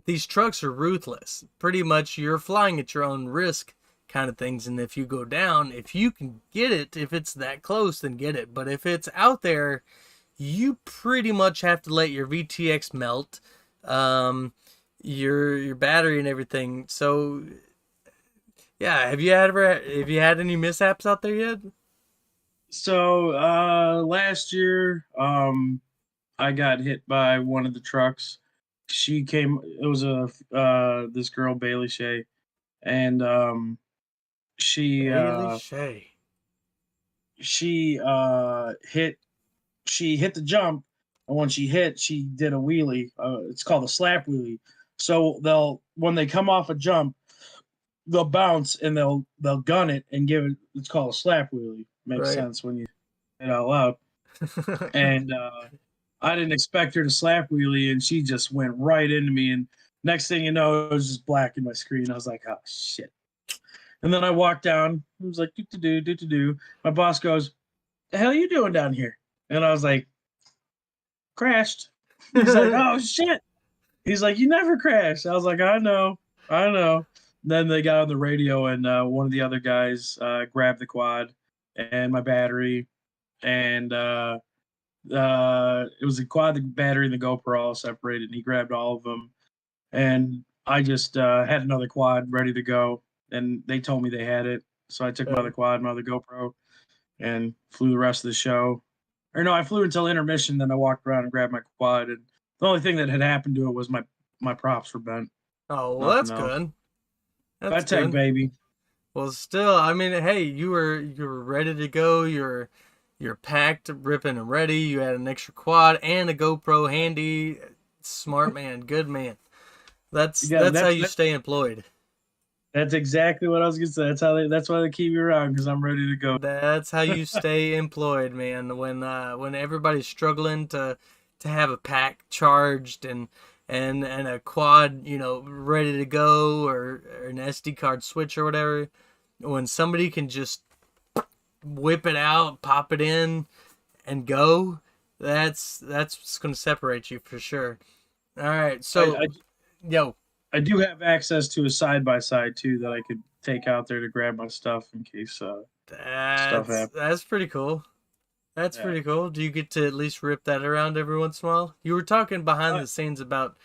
these trucks are ruthless. Pretty much, you're flying at your own risk, kind of things. And if you go down, if you can get it, if it's that close, then get it. But if it's out there, you pretty much have to let your VTX melt, your battery and everything. So yeah, have you had any mishaps out there yet? So last year, I got hit by one of the trucks. It was this girl, Bailey Shea, and she hit the jump, and when she hit, she did a wheelie. It's called a slap wheelie. So when they come off a jump, they'll bounce and they'll gun it and give it. It's called a slap wheelie. Makes sense when you say it out loud. And I didn't expect her to slap wheelie, and she just went right into me. And next thing you know, it was just black in my screen. I was like, oh shit. And then I walked down. It was like, do. My boss goes, the hell are you doing down here? And I was like, crashed. He's like, oh shit. He's like, you never crash. I was like, I know. Then they got on the radio, and one of the other guys grabbed the quad and my battery, and it was the quad, the battery, and the GoPro all separated, and he grabbed all of them. And I just had another quad ready to go, and they told me they had it. So I took my other quad, my other GoPro, and flew the rest of the show. Or no, I flew until intermission, then I walked around and grabbed my quad, and the only thing that had happened to it was my props were bent. Oh, well, that's good. Butt tech, baby. Well, still, I mean, hey, you were ready to go. You're packed, ripping and ready. You had an extra quad and a GoPro handy. Smart man, good man. That's how you stay employed. That's exactly what I was gonna say. That's why they keep me around, because I'm ready to go. That's how you stay employed, man. When everybody's struggling to have a pack charged and a quad, ready to go, or an SD card switch or whatever, when somebody can just whip it out, pop it in, and go, that's what's going to separate you for sure. All right, so I do have access to a side-by-side too that I could take out there to grab my stuff in case stuff happens. That's pretty cool. That's pretty cool. Do you get to at least rip that around every once in a while? You were talking behind the scenes about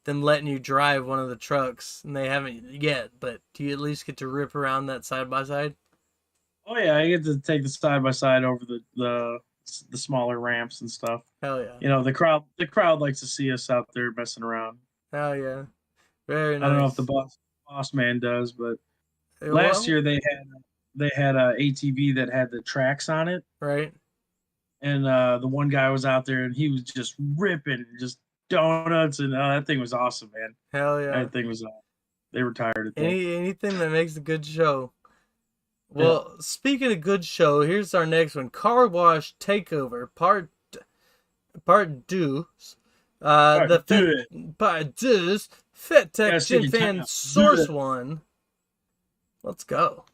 them letting you drive one of the trucks, and they haven't yet, but do you at least get to rip around that side-by-side? Oh yeah, I get to take the side-by-side over the smaller ramps and stuff. Hell yeah. The crowd likes to see us out there messing around. Hell yeah. Very nice. I don't know if the boss man does, but last year they had a ATV that had the tracks on it. Right. And the one guy was out there and he was just ripping just donuts, and that thing was awesome, man. Hell yeah. That thing was they were tired of anything that makes a good show. Well, speaking of good show, here's our next one. Car Wash Takeover, part 2. Part 2. Fit Tech Gen Fan Source 1. Let's go.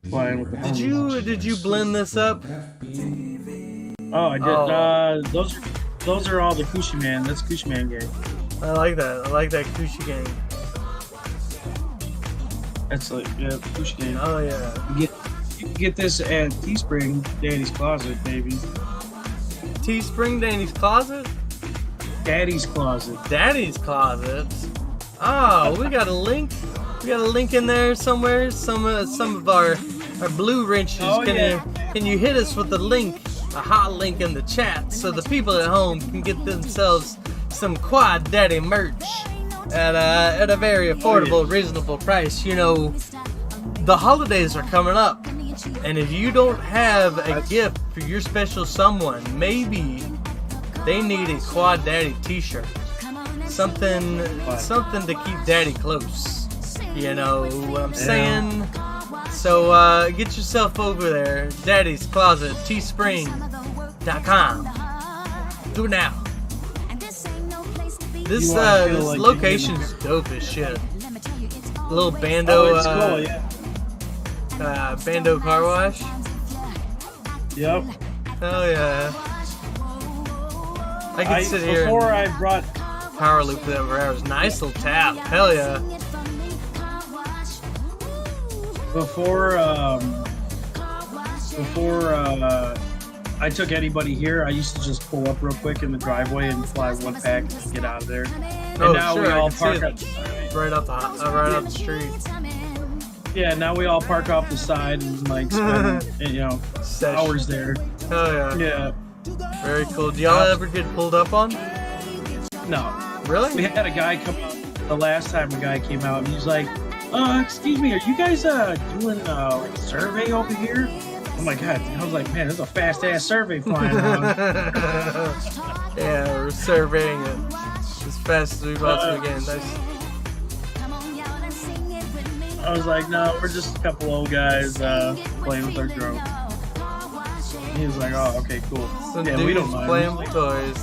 Did you blend this up? Oh, I did. Those are all the Cushy Man. That's Cushy Man gang. I like that. I like that Cushy gang. That's Cushy gang. Oh yeah. You can get this at Teespring Daddy's Closet, baby. Teespring Daddy's Closet? Daddy's Closet. Daddy's Closet. Oh, we got a link. We got a link in there somewhere. Some of our blue wrenches. Oh, Can you hit us with a link, a hot link in the chat, so the people at home can get themselves some Quad Daddy merch at a very affordable, reasonable price. The holidays are coming up, and if you don't have a gift for your special someone, maybe they need a Quad Daddy t-shirt. Something to keep Daddy close. You know what I'm saying? So get yourself over there. Daddy's Closet, teespring.com. Do it now. This location is dope as shit. Little Bando Bando car wash. Yep. Hell yeah. I can sit here I brought power loop that for hours. Nice little tap. Hell yeah. Before I took anybody here, I used to just pull up real quick in the driveway and fly one pack and get out of there. And now we all park up right up the street. Yeah, now we all park off the side and spend hours there. Oh yeah. Yeah. Very cool. Do y'all ever get pulled up on? No. Really? We had a guy come up the last time a guy came out and he's like, excuse me, are you guys doing a survey over here? Oh my god. I was like, man, there's a fast ass survey flying around. Yeah, we're surveying it as fast as we possibly can. Nice. I was like, no, we're just a couple old guys playing with our drone. He was like, oh, okay, cool. Some yeah, dudes we don't mind. Playing with toys.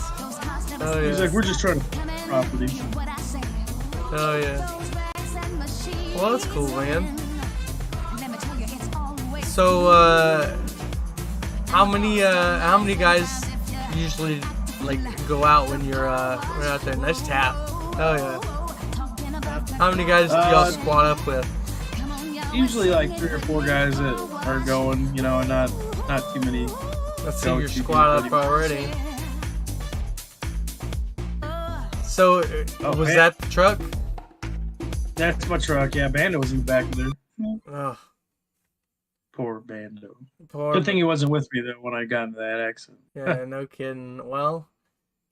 Oh yeah. He's like, we're just trying to property. Oh yeah. Well, that's cool, man. So, how many guys usually go out when you're out there? Nice tap. Oh yeah. How many guys do y'all squat up with? Usually 3 or 4 guys that are going, and not too many. Let's see your squat up already. So, was that the truck? That's my truck. Yeah, Bando was in the back of there. Oh. Poor Bando. Good thing he wasn't with me though when I got into that accident. Yeah, no kidding. Well,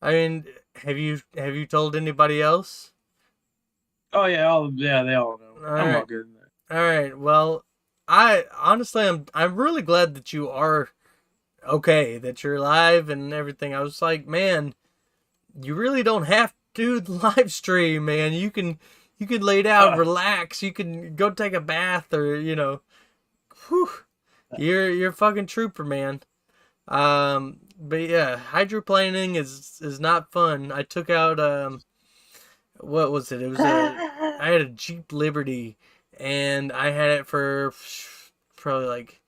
I mean, have you told anybody else? Oh yeah, they all know. I'm all good in that. All right. Well, I'm really glad that you are okay, that you're alive and everything. I was like, man, you really don't have to live stream, man. You can lay down, relax. You can go take a bath, or whew, you're a fucking trooper, man. But yeah, hydroplaning is not fun. I took out what was it? It was I had a Jeep Liberty, and I had it for probably like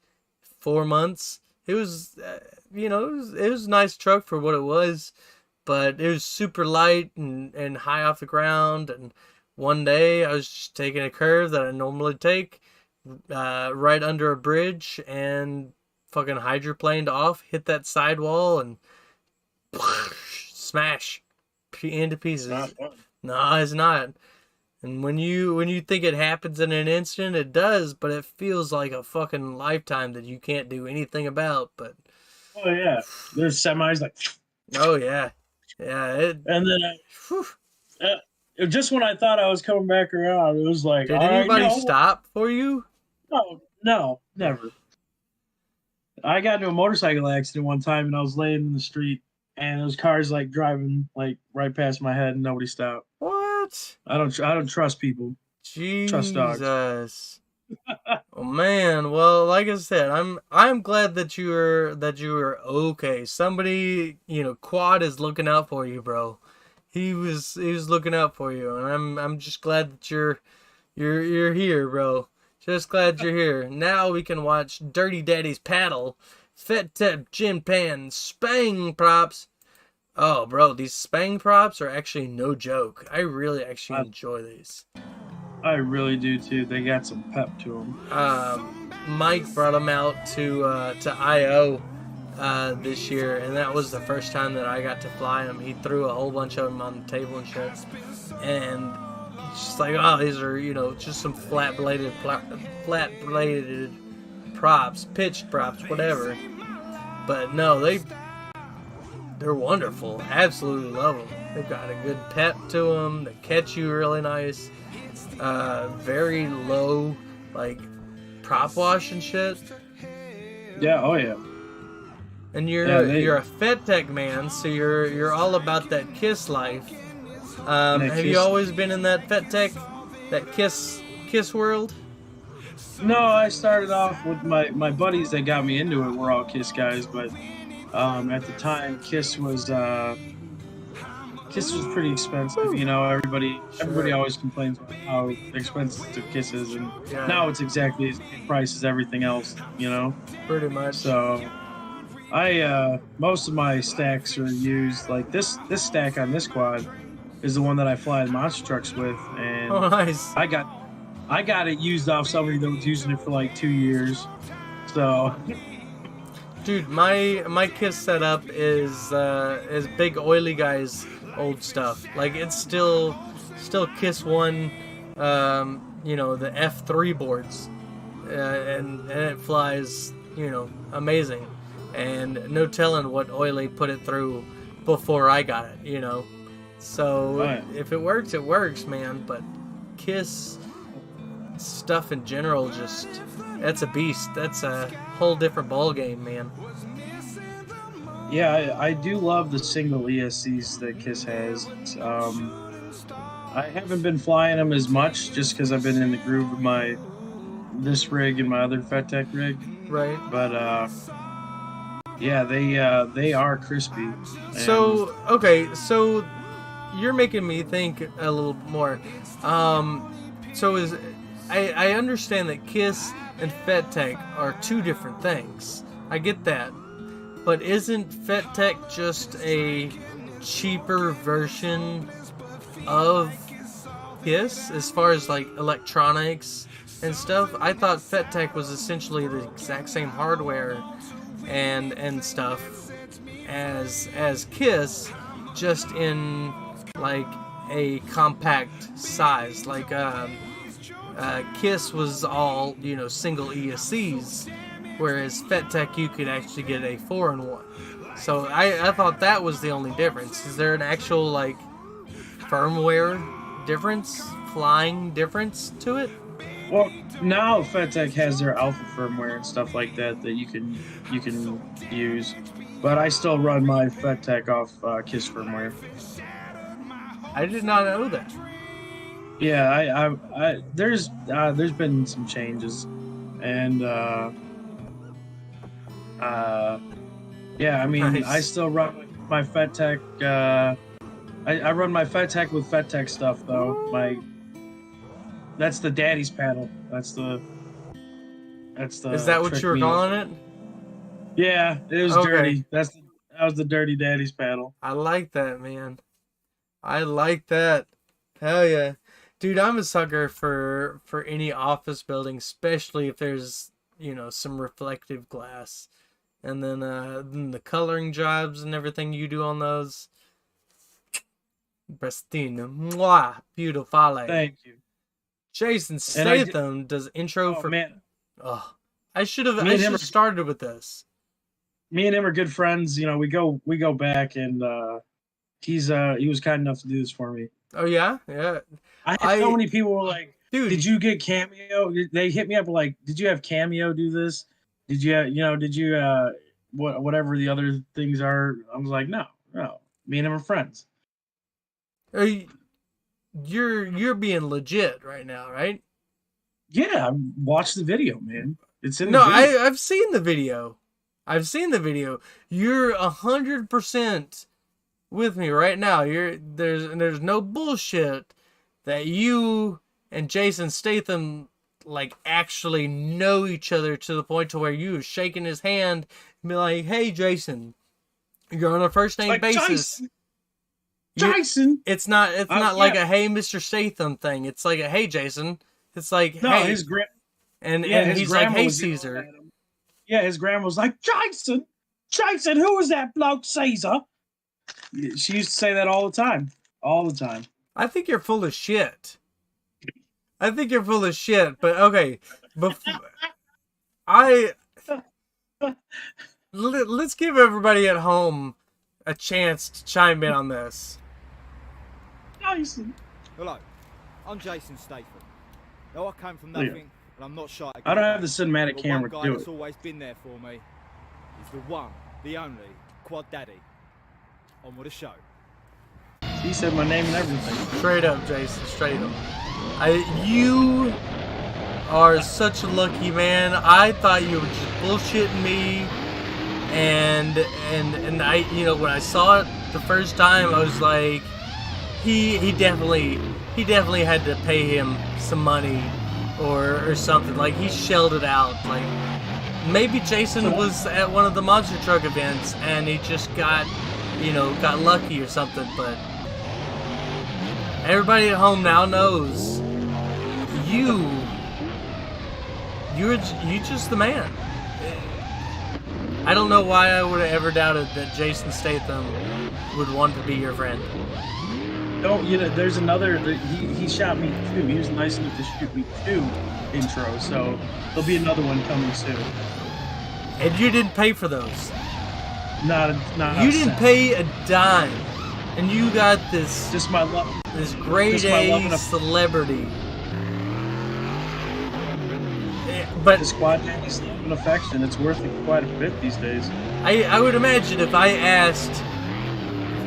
4 months. It was it was a nice truck for what it was, but it was super light and high off the ground. And one day I was just taking a curve that I normally take right under a bridge, and fucking hydroplaned off, hit that sidewall, and smash into pieces. Not fun. No, it's not. And when you think it happens in an instant, it does, but it feels like a fucking lifetime that you can't do anything about. But oh yeah, there's semis like. Oh yeah, yeah. And then just when I thought I was coming back around, it was like. Did anybody stop for you? No, never. I got into a motorcycle accident one time, and I was laying in the street, and those cars like driving like right past my head, and nobody stopped. What? I don't trust people. Jesus. Trust dogs. Oh man. Well, like I said, I'm glad that you were okay. Somebody, Quad is looking out for you, bro. He was looking out for you, and I'm just glad that you're here, bro. Just glad you're here. Now we can watch Dirty Daddy's paddle, Fet Tep Gin Pan, Spang props. Oh, bro, these Spang props are actually no joke. I really actually enjoy these. I really do too. They got some pep to them. Mike brought them out to IO this year, and that was the first time that I got to fly them. He threw a whole bunch of them on the table and shit, and just like, oh, these are just some flat bladed props, pitched props, whatever. But no, they're wonderful. Absolutely love them. They've got a good pep to them. They catch you really nice. Very low, like, prop wash and shit. Yeah. Oh yeah. And you're a Fet Tech man, so you're all about that KISS life. Have you always been in that Fet Tech, that KISS world? No, I started off with my buddies that got me into it were all KISS guys, but at the time KISS was pretty expensive. Everybody always complains about how expensive KISS is, and now it's exactly as price as everything else. Pretty much. So I most of my stacks are used. Like this stack on this quad is the one that I fly the monster trucks with, and oh, nice. I got it used off somebody that was using it for like 2 years. So, dude, my KISS setup is big oily guys old stuff. Like, it's still KISS 1, the F3 boards, and it flies, amazing, and no telling what oily put it through before I got it, So if it works, man. But KISS stuff in general, that's a beast. That's a whole different ball game, man. Yeah, I do love the single ESCs that KISS has. I haven't been flying them as much just because I've been in the groove with this rig and my other Fet Tech rig. Right. But yeah, they are crispy. So you're making me think a little more. I understand that KISS and Fet Tech are two different things. I get that. But isn't Fet Tech just a cheaper version of KISS as far as like electronics and stuff? I thought Fet Tech was essentially the exact same hardware and stuff as KISS, just in like a compact size. Like KISS was all single ESCs, whereas Fet Tech you could actually get a 4-in-1. So I thought that was the only difference. Is there an actual like firmware difference flying difference to it? Well, now FedTech has their alpha firmware and stuff like that that you can use, but I still run my FedTech off KISS firmware. I did not know that. Yeah, there's been some changes, and yeah, I mean, Nice. I still run my FedTech. I run my FedTech with FedTech stuff though. That's the daddy's paddle. That's the. Is that what you were calling it? Yeah, it was Okay. dirty. That was the dirty daddy's paddle. I like that, man. I like that. Hell yeah. Dude, I'm a sucker for any office building, especially if there's, you know, some reflective glass. And then the coloring jobs and everything you do on those. Pristine. Mwah. Beautiful. Thank you. Jason And I Statham does intro Oh for... man, Oh, I should have Me and him have are- started with this. me and him are good friends. You know, we go back, and he was kind enough to do this for me. Oh, yeah? Yeah. I had so many people were like, Dude, "Did you get Cameo?" They hit me up like, "Did you have Cameo do this? Did you, whatever the other things are?" I was like, "No. Me and him are friends." You're being legit right now, right? Yeah, watch the video, man. It's in No, the video. I've seen the video. I've seen the video. You're 100% with me right now. There's no bullshit that you and Jason Statham like actually know each other to the point to where you shaking his hand and be like, "Hey, Jason," you're on a first name Like, basis. Jason. It's not like yeah. a "Hey, Mr. Statham" thing. It's like a "Hey, Jason." It's like, No, "Hey," his grand. and Yeah, his he's like, grandma "Hey, was yelling Caesar." at him. Yeah, his grandma was like, Jason, who is that bloke, Caesar? She used to say that all the time. I think you're full of shit. But okay, let's give everybody at home a chance to chime in on this. Jason. Hello, I'm Jason Statham. Now I came from Oh, yeah. nothing, and I'm not shy to I go don't have back. the cinematic But camera one to guy do that's it. always been there for me is the one, the only, Quad Daddy. On with the show. He said my name and everything. Straight up, Jason. Straight up. You are such a lucky man. I thought you were just bullshitting me, and I, you know, when I saw it the first time, I was like, he definitely had to pay him some money or something. Like, he shelled it out. Like, maybe Jason was at one of the monster truck events and he just got lucky or something. But everybody at home now knows you're just the man. I don't know why I would have ever doubted that Jason Statham would want to be your friend. Don't, there's another, he shot me 2. He was nice enough to shoot me 2 intros, so there'll be another one coming soon. And you didn't pay for those. Not You didn't pay a dime. And you got this Just my love. this grade just my love A and a- celebrity. But This Quad Daddy's love and affection, it's worth it quite a bit these days. I would imagine if I asked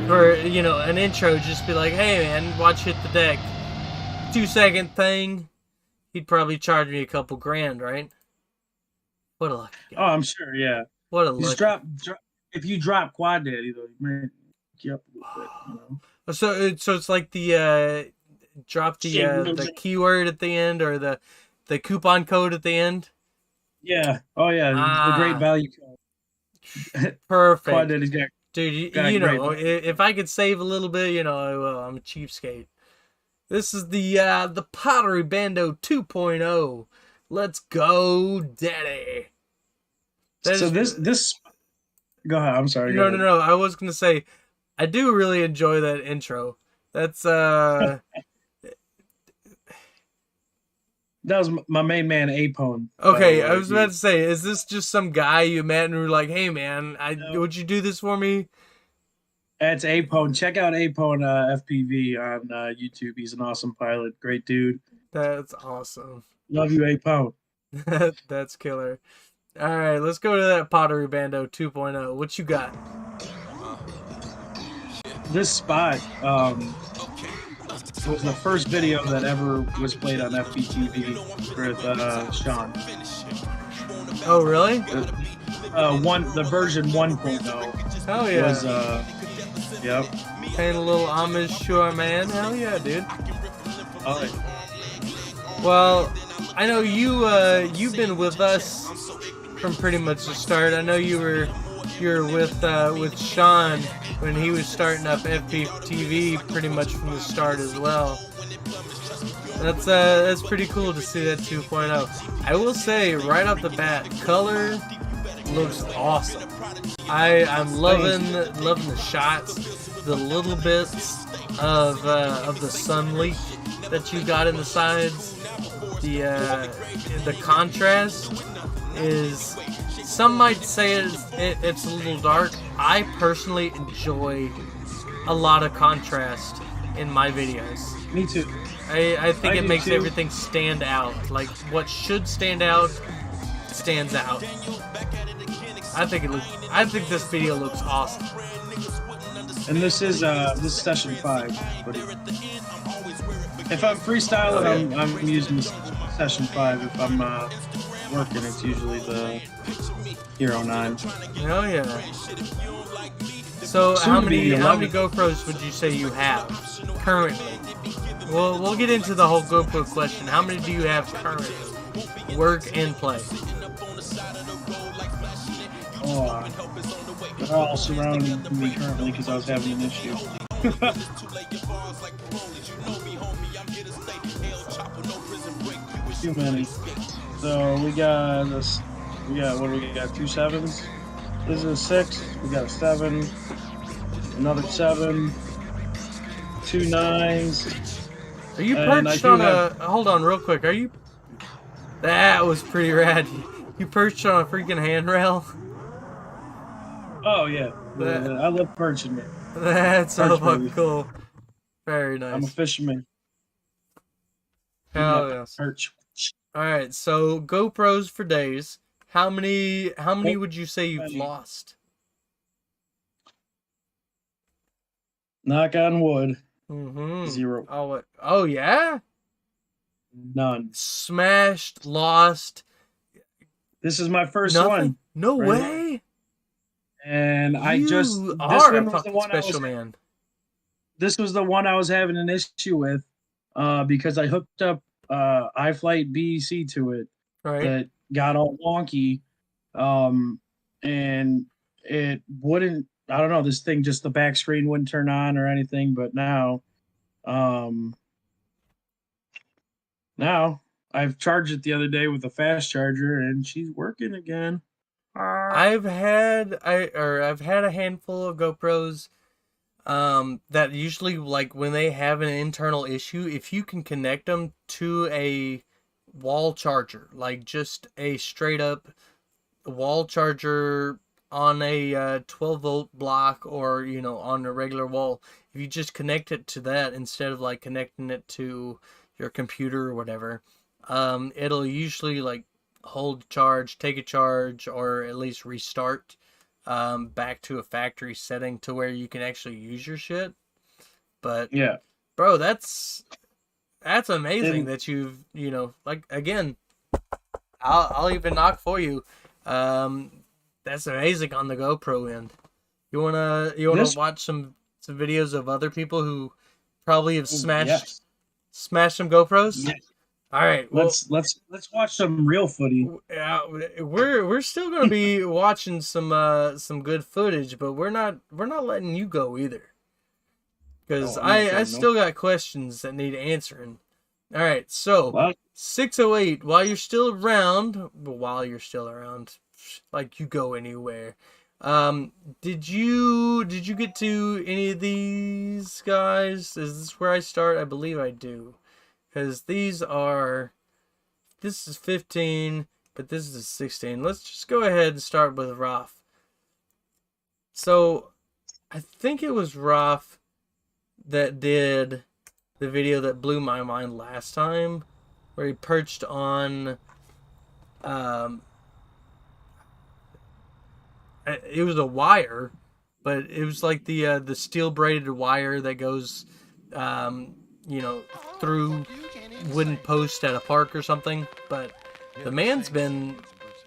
for, an intro, just be like, "Hey man, watch Hit the Deck." 2-second thing, he'd probably charge me a couple grand, right? What a lucky Oh, guy. I'm sure, yeah. What a Just lucky. if you drop Quad Daddy, though, you might get up a little bit, So it's like the drop the keyword at the end, or the coupon code at the end. Yeah. Oh, yeah. The great value code. Perfect. Quad Daddy's got. Dude, got a you great know, value. if I could save a little bit, I will. I'm a cheapskate. This is the Pottery Bando 2.0. Let's go, Daddy. So this. Go ahead. I'm sorry. go ahead. No. I was gonna say, I do really enjoy that intro. That's That was my main man, Apone. Okay, I was about to say, is this just some guy you met and were like, "Hey man, would you do this for me?" That's Apone. Check out Apone FPV on YouTube. He's an awesome pilot. Great dude. That's awesome. Love you, Apone. That's killer. All right, let's go to that Pottery Bando 2.0. What you got? This spot was the first video that ever was played on FPTV with Sean. Oh, really? The version 1.0 Hell yeah. was yep. Paying a little homage to our man. Hell yeah, dude. Oh, yeah. Well, I know you've been with us from pretty much the start. I know you were with Sean when he was starting up FPTV pretty much from the start as well. That's pretty cool to see that 2.0. I will say right off the bat, color looks awesome. I'm loving the shots, the little bits of the sun leak that you got in the sides. The contrast is, some might say it's a little dark. I personally enjoy a lot of contrast in my videos. Me too. I think it makes too. everything stand out. Like what should stand out stands out. I think this video looks awesome. And this is session 5. If I'm freestyling, I'm using session 5. If I'm working, it's usually the Hero 9. Oh yeah. So how many GoPros would you say you have currently? We'll get into the whole GoPro question. How many do you have currently? Work and play. Oh, they're all surrounding me currently because I was having an issue. Too many. So we got this. What do we got? 2 7s. This is a 6. We got a 7. Another 7. 2 9s. Are you perched on a? Hold on, real quick. Are you? That was pretty rad. You perched on a freaking handrail. Oh yeah, I love perching, man. That's so fucking cool. Very nice. I'm a fisherman. Hell yes. Perch. All right, so GoPros for days. How many would you say you've lost? Knock on wood. Mm-hmm. 0. Oh, what? Oh yeah. None. Smashed, lost. This is my first Nothing? one. No way. And This one was the one special man. This was the one I was having an issue with, because I hooked up iFlight BEC to it. Right. That got all wonky, and it wouldn't. I don't know. This thing, just the back screen wouldn't turn on or anything. But now, I've charged it the other day with a fast charger, and she's working again. I've had a handful of GoPros that usually, like, when they have an internal issue, if you can connect them to a wall charger, like just a straight up wall charger on a 12 volt block, or on a regular wall, if you just connect it to that instead of like connecting it to your computer or whatever, it'll usually like hold charge, take a charge, or at least restart back to a factory setting to where you can actually use your shit. But yeah, bro, that's amazing that you've, like, again, I'll even knock for you. That's amazing on the GoPro end. You wanna watch some videos of other people who probably have smashed some GoPros? Yeah. All right, well, let's watch some real footy. Yeah, we're still gonna be watching some good footage, but we're not letting you go either, because I still got questions that need answering. All right, so 608. While you're still around, like you go anywhere. Did you get to any of these guys? Is this where I start? I believe I do. Because this is 15, but this is 16. Let's just go ahead and start with Raf. So, I think it was Ruff that did the video that blew my mind last time, where he perched on, it was a wire, but it was like the steel braided wire that goes, you know, through wooden post at a park or something. But the man's been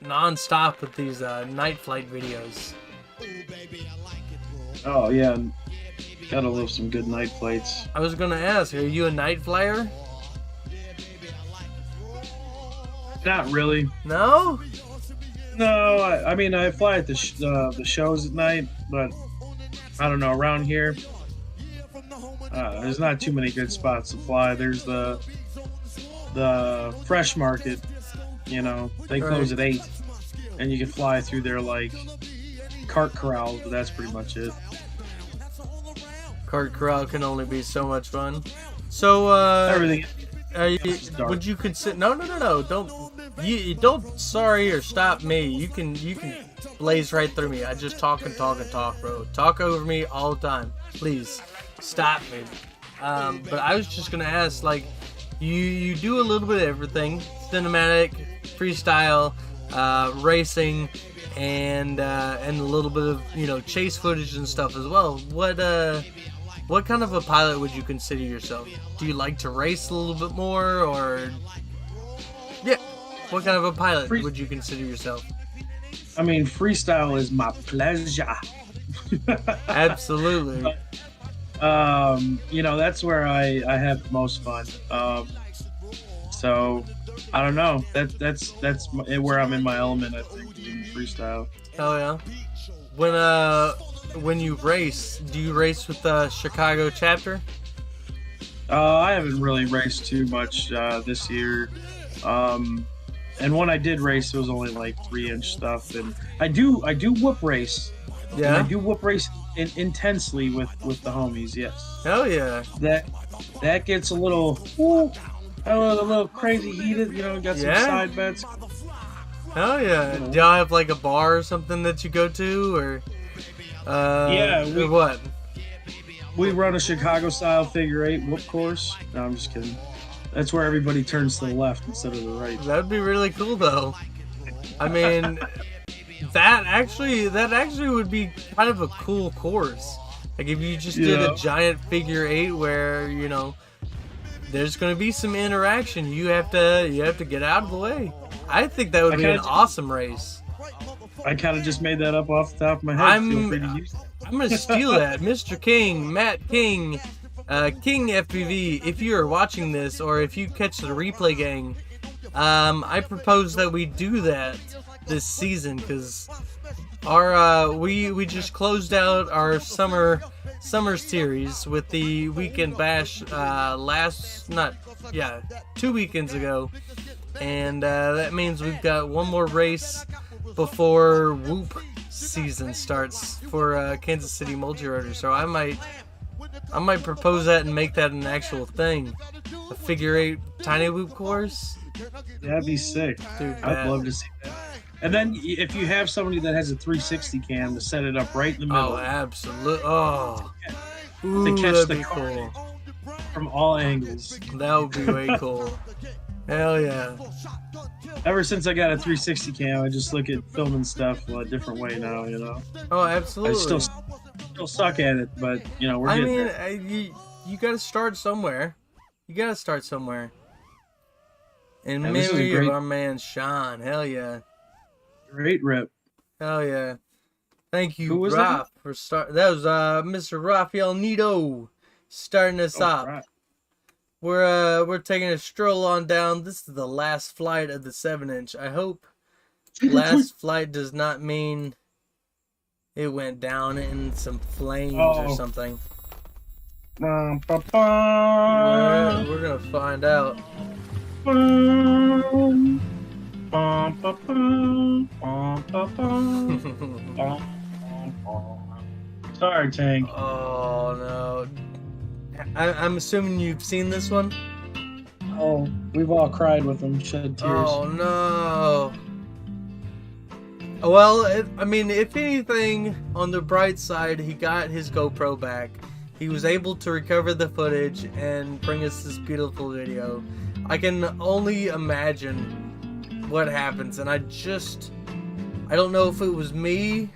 non-stop with these night flight videos. Oh yeah, gotta love some good night flights. I was gonna ask, are you a night flyer? Not really. No? No, I mean I fly at the shows at night, but I don't know, around here there's not too many good spots to fly. There's the fresh market, you know, they close at 8, and you can fly through there like cart corral, but that's pretty much it. Cart corral can only be so much fun. So Everything. Would you consider? No. Don't sorry or stop me. You can blaze right through me. I just talk, bro. Talk over me all the time. Please stop me. But I was just gonna ask, like, you do a little bit of everything: cinematic, freestyle, racing, and a little bit of, you know, chase footage and stuff as well. What kind of a pilot would you consider yourself? Do you like to race a little bit more, or yeah? What kind of a pilot would you consider yourself? I mean, freestyle is my pleasure. Absolutely. You know, that's where I have the most fun. So I don't know. That's where I'm in my element, I think, in freestyle. Oh yeah. When you race, do you race with the Chicago chapter? I haven't really raced too much this year. And when I did race, it was only like 3-inch stuff. And I do whoop race. Yeah. And I do whoop race intensely with the homies. Yes. Hell yeah. That gets a little crazy heated. You know, got some side bets. Hell yeah. Do y'all have like a bar or something that you go to, or? Yeah. What? We run a Chicago style figure 8 whoop course. No, I'm just kidding. That's where everybody turns to the left instead of the right. That'd be really cool, though. I mean, that actually would be kind of a cool course. Like if you just did a giant figure 8 where, you know, there's going to be some interaction. You have to get out of the way. I think that would be an awesome race. I kind of just made that up off the top of my head. Feel free to use that. I'm going to steal that. Mr. King, Matt King, King FPV, if you are watching this, or if you catch the replay gang, I propose that we do that this season, because our we just closed out our summer series with the weekend bash 2 weekends ago, and that means we've got one more race before Whoop season starts for Kansas City Multi-Rotor. So I might propose that and make that an actual thing. A figure 8 tiny Whoop course. That'd be sick. Dude, I'd love to see that. And then if you have somebody that has a 360 cam to set it up right in the middle. Oh, absolutely. Oh. To catch that'd the be car cool. from all angles. That would be way cool. Hell yeah. Ever since I got a 360 cam, I just look at filming stuff a different way now, you know. Oh, absolutely. I still suck at it, but you know, we're getting there. You got to start somewhere. And Yeah, memory of our man Sean. Hell yeah. Great rip. Hell yeah. Thank you, Who was Raph, for start. That was Mr. Rafael Nito starting us off. Right. We're taking a stroll on down. This is the last flight of the 7-inch. I hope last flight does not mean it went down in some flames or something. We're gonna find out. Sorry, Tank. Oh no. I'm assuming you've seen this one? Oh, we've all cried with them, shed tears. Oh no. Well, I mean, if anything, on the bright side, he got his GoPro back. He was able to recover the footage and bring us this beautiful video. I can only imagine what happens, and I don't know if it was me,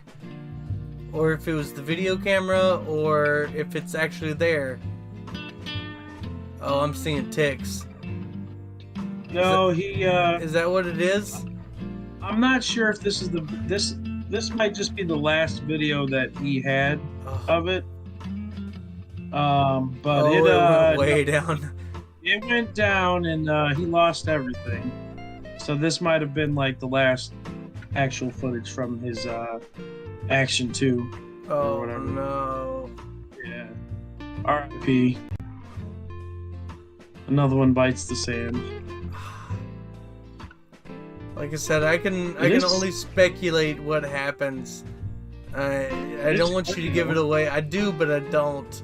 or if it was the video camera, or if it's actually there. Oh, I'm seeing ticks. No, is that what it is? I'm not sure if this is this might just be the last video that he had of it. But it went way down. It went down, and he lost everything. So this might have been like the last actual footage from his Action 2 or whatever. No. Yeah. R.I.P. Another one bites the sand. Like I said, I can only speculate what happens. I don't want you to give it away. I do, but I don't.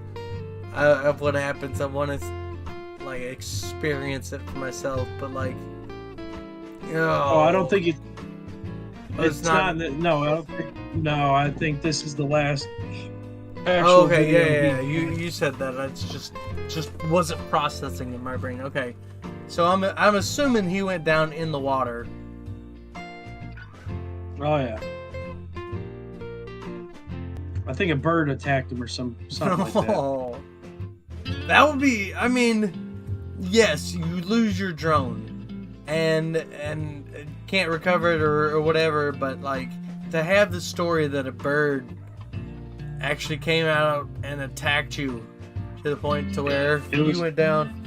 Of what happens, I want to like experience it for myself. But like, I don't think it's not. No, I don't think. No, I think this is the last. Okay, yeah. You said that. I just wasn't processing in my brain. Okay, so I'm assuming he went down in the water. Oh yeah. I think a bird attacked him or something like that. That would be. I mean, yes, you lose your drone and can't recover it or whatever. But like to have the story that a bird actually came out and attacked you to the point to where you went down.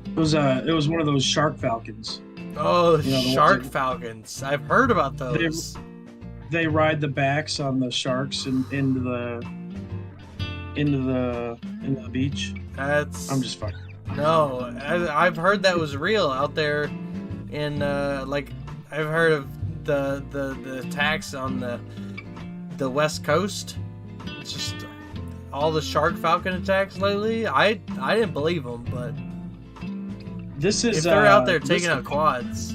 It was one of those shark falcons. Oh, shark falcons! I've heard about those. They ride the backs on the sharks into the beach. I'm just fucking. No, I've heard that was real out there, in like I've heard of the attacks on the West Coast. It's just all the shark falcon attacks lately. I didn't believe them, but this is if they're out there taking out quads.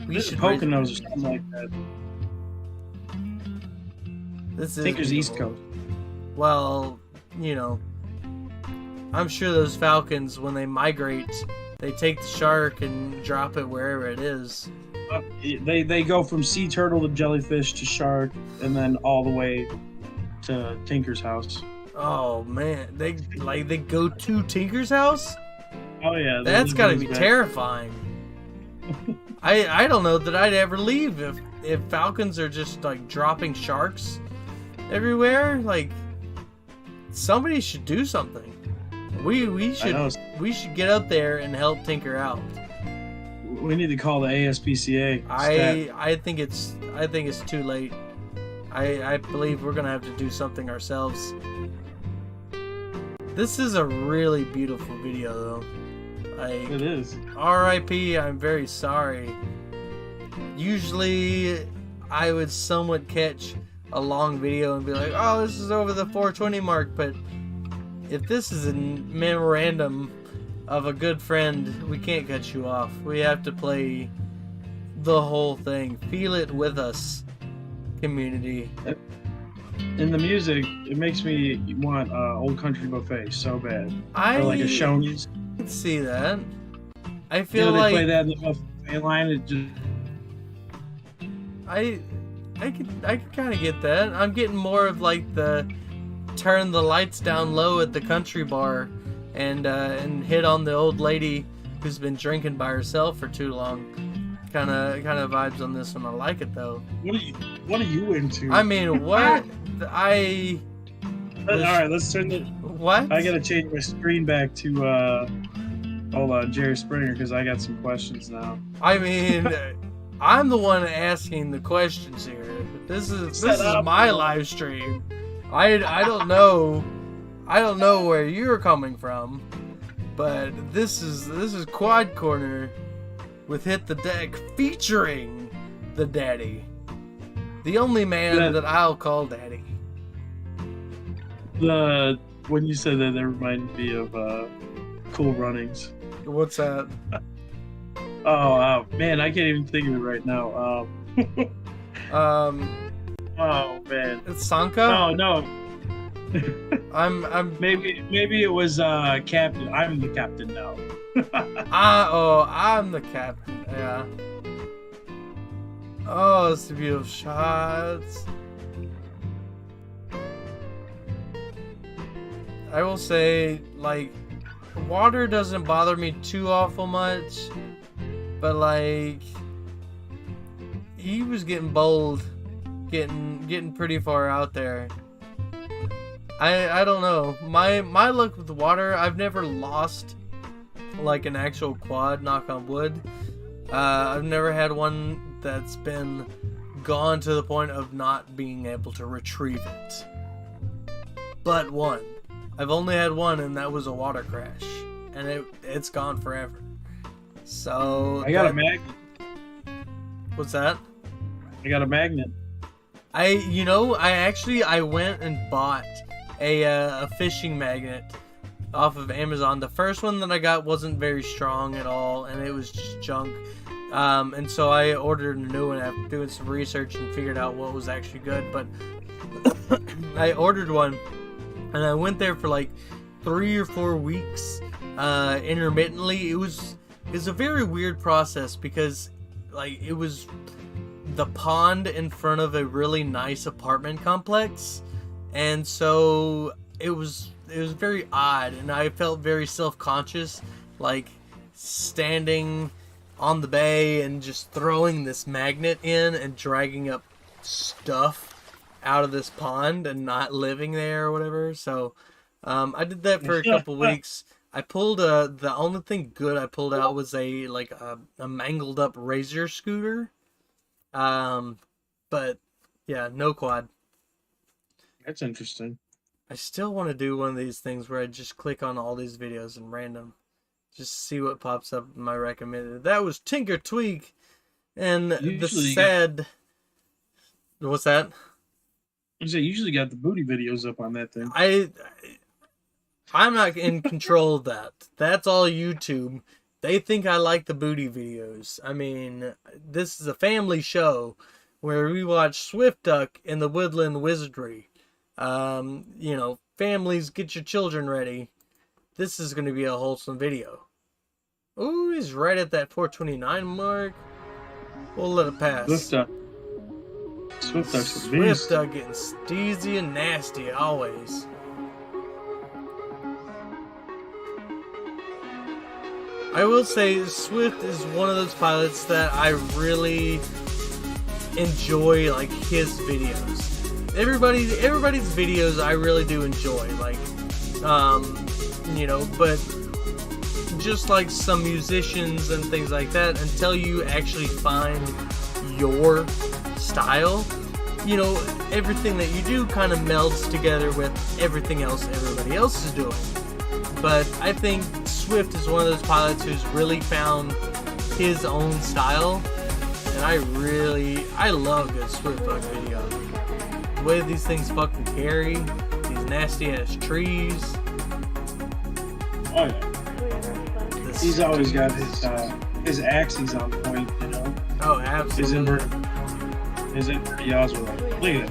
We should Poconos or something like that. This is Tinker's East Coast. Well, I'm sure those falcons, when they migrate, they take the shark and drop it wherever it is. They go from sea turtle to jellyfish to shark, and then all the way to Tinker's house. Oh man, they go to Tinker's house? Oh yeah, that's got to be terrifying. I don't know that I'd ever leave if falcons are just like dropping sharks everywhere. Like, somebody should do something. We should get up there and help Tinker out. We need to call the ASPCA. I think it's too late. I believe we're gonna have to do something ourselves. This is a really beautiful video, though. It is. R.I.P. I'm very sorry. Usually, I would somewhat catch a long video and be like, "Oh, this is over the 420 mark," but if this is a memorandum of a good friend, we can't cut you off. We have to play the whole thing. Feel it with us, community. In the music, it makes me want Old Country Buffet so bad. Or like a Shoney's. I can see that. I feel like they play that in the buffet line. It just. I could kind of get that. I'm getting more of like the turn the lights down low at the country bar and hit on the old lady who's been drinking by herself for too long. Kind of vibes on this one. I like it though. What are you into? I mean, what all right, let's turn it. What? I gotta change my screen back to hold on, Jerry Springer, because I got some questions now. I mean, I'm the one asking the questions here. This is my live stream. I don't know where you're coming from, but this is Quad Corner with Hit the Deck featuring the Daddy, the only man that I'll call Daddy. When you said that, reminded me of Cool Runnings. What's that? Oh man, I can't even think of it right now. Oh man, it's Sanka. No. I'm maybe it was Captain. I'm the captain now. I'm the captain. Yeah. Oh, it's a beautiful shots. I will say, like, water doesn't bother me too awful much, but like, he was getting bold, getting pretty far out there. I don't know. My luck with the water, I've never lost like an actual quad, knock on wood. I've never had one that's been gone to the point of not being able to retrieve it. But one. I've only had one, and that was a water crash, and it's gone forever. So I got a magnet. What's that? I got a magnet. I went and bought a fishing magnet off of Amazon. The first one that I got wasn't very strong at all, and it was just junk. And so I ordered a new one after doing some research and figured out what was actually good. But I ordered one, and I went there for like 3 or 4 weeks intermittently. It was a very weird process because like it was the pond in front of a really nice apartment complex, and so it was very odd, and I felt very self-conscious, like standing on the bay and just throwing this magnet in and dragging up stuff out of this pond and not living there or whatever. So I did that for a couple weeks. I pulled the only thing good I pulled out was a mangled up Razor scooter. But yeah, no quad. That's interesting. I still want to do one of these things where I just click on all these videos and random, just see what pops up in my recommended. That was Tinker Tweak, and what's that? You say usually got the booty videos up on that thing. I'm not in control of that. That's all YouTube. They think I like the booty videos. I mean, this is a family show where we watch Swift Duck in the Woodland Wizardry. Families, get your children ready. This is going to be a wholesome video. Ooh, he's right at that 429 mark. We'll let it pass. Swift Duck. Swift Duck's a beast. Swift Duck getting steezy and nasty always. I will say Swift is one of those pilots that I really enjoy, like his videos. Everybody's videos I really do enjoy, like, but just like some musicians and things like that, until you actually find your style, everything that you do kind of melds together with everything else everybody else is doing. But I think Swift is one of those pilots who's really found his own style, and I love good Swift Duck videos. The way these things fucking carry, these nasty ass trees. Oh yeah. He's always got his axes on point, Oh, absolutely. His inverted yaws were like, look at it.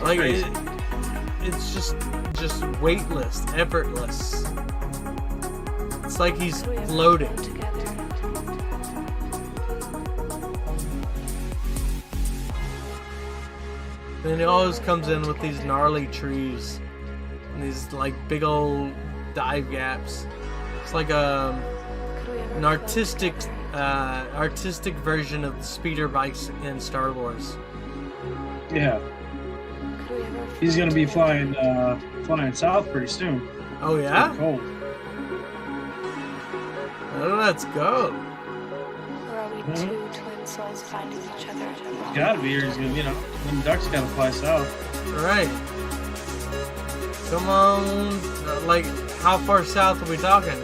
Like it's just weightless, effortless. It's like he's floating. Then he always comes in with these gnarly trees and these like big old dive gaps. It's like an artistic version of the speeder bikes in Star Wars. Yeah. He's gonna be flying south pretty soon. Oh yeah? It's cold. Oh, let's go. Or are we two twin souls finding each other? He's gotta be, or he's gonna, them ducks gotta fly south. Alright. Come on. Like, how far south are we talking?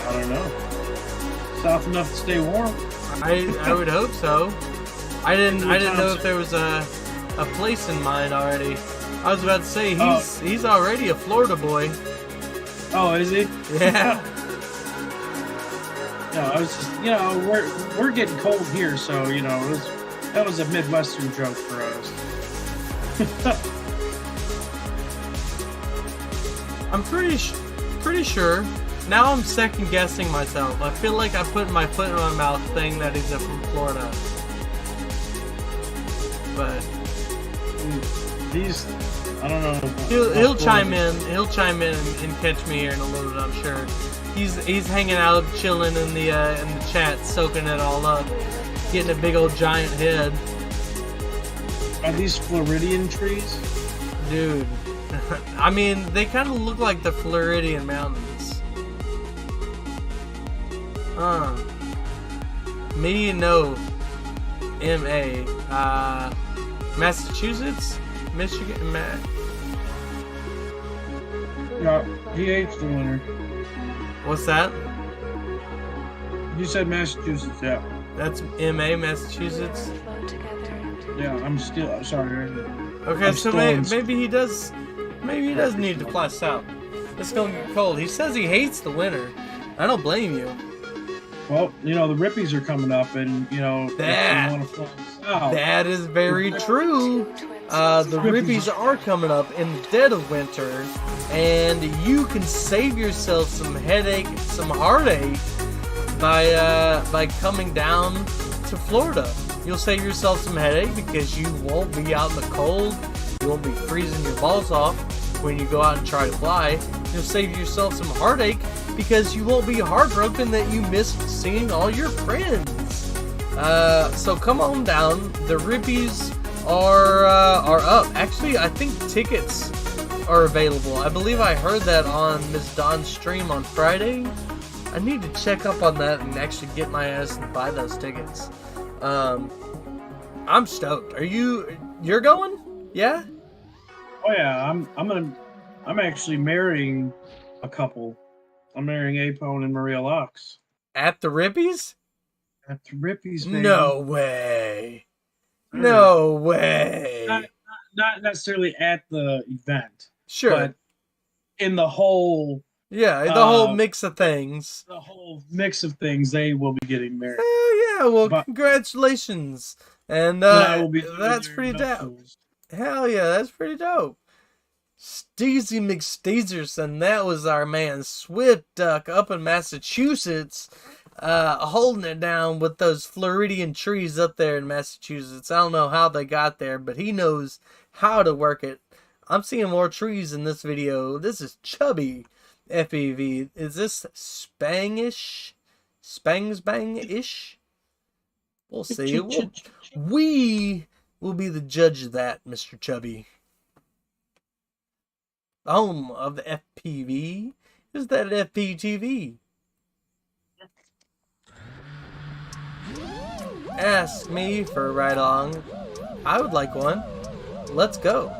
I don't know. South enough to stay warm. I would hope so. I didn't know if there was a place in mind already. I was about to say he's already a Florida boy. Oh, is he? Yeah. No, I was just, you know, we're getting cold here, so you know, that was a Midwestern joke for us. I'm pretty sure. Now I'm second guessing myself. I feel like I put my foot in my mouth saying that he's from Florida. But these, I don't know. He'll chime in. He'll chime in and catch me here in a little bit, I'm sure. He's hanging out, chilling in the chat, soaking it all up, getting a big old giant head. Are these Floridian trees? Dude, I mean, they kind of look like the Floridian Mountains. Me no M.A. Massachusetts? Michigan? Yeah, he hates the winter. What's that? You said Massachusetts, yeah. That's M.A. Massachusetts? Yeah, I'm sorry. Okay, so maybe he does need to fly south. It's gonna get cold. He says he hates the winter. I don't blame you. Well, you know, the Rippies are coming up, and, you know, that, if you want to fly south. That is very true. The Rippies are coming up in the dead of winter, and you can save yourself some headache, some heartache by coming down to Florida. You'll save yourself some headache because you won't be out in the cold. You won't be freezing your balls off when you go out and try to fly. You'll save yourself some heartache because you won't be heartbroken that you missed seeing all your friends. So come on down. The Rippies are up. Actually, I think tickets are available. I believe I heard that on Miss Dawn's stream on Friday. I need to check up on that and actually get my ass and buy those tickets. I'm stoked. You're going? Yeah? Oh yeah, I'm actually marrying a couple. I'm marrying Apone and Maria Lux. At the Rippies? At the Rippies, baby. No way. No way. Not necessarily at the event. Sure. But in the whole... Yeah, the whole mix of things. The whole mix of things, they will be getting married. Yeah, well, congratulations. And that's pretty dope. Hell yeah, that's pretty dope. Steezy McSteezerson, that was our man Swift Duck up in Massachusetts, holding it down with those Floridian trees up there in Massachusetts. I don't know how they got there, but he knows how to work it. I'm seeing more trees in this video. This is Chubby FPV. Is this Spangish? Spangs-bang-ish? We'll see. We will be the judge of that, Mr. Chubby. Home of the FPV. Is that FPTV? Ask me for a ride along. I would like one. Let's go.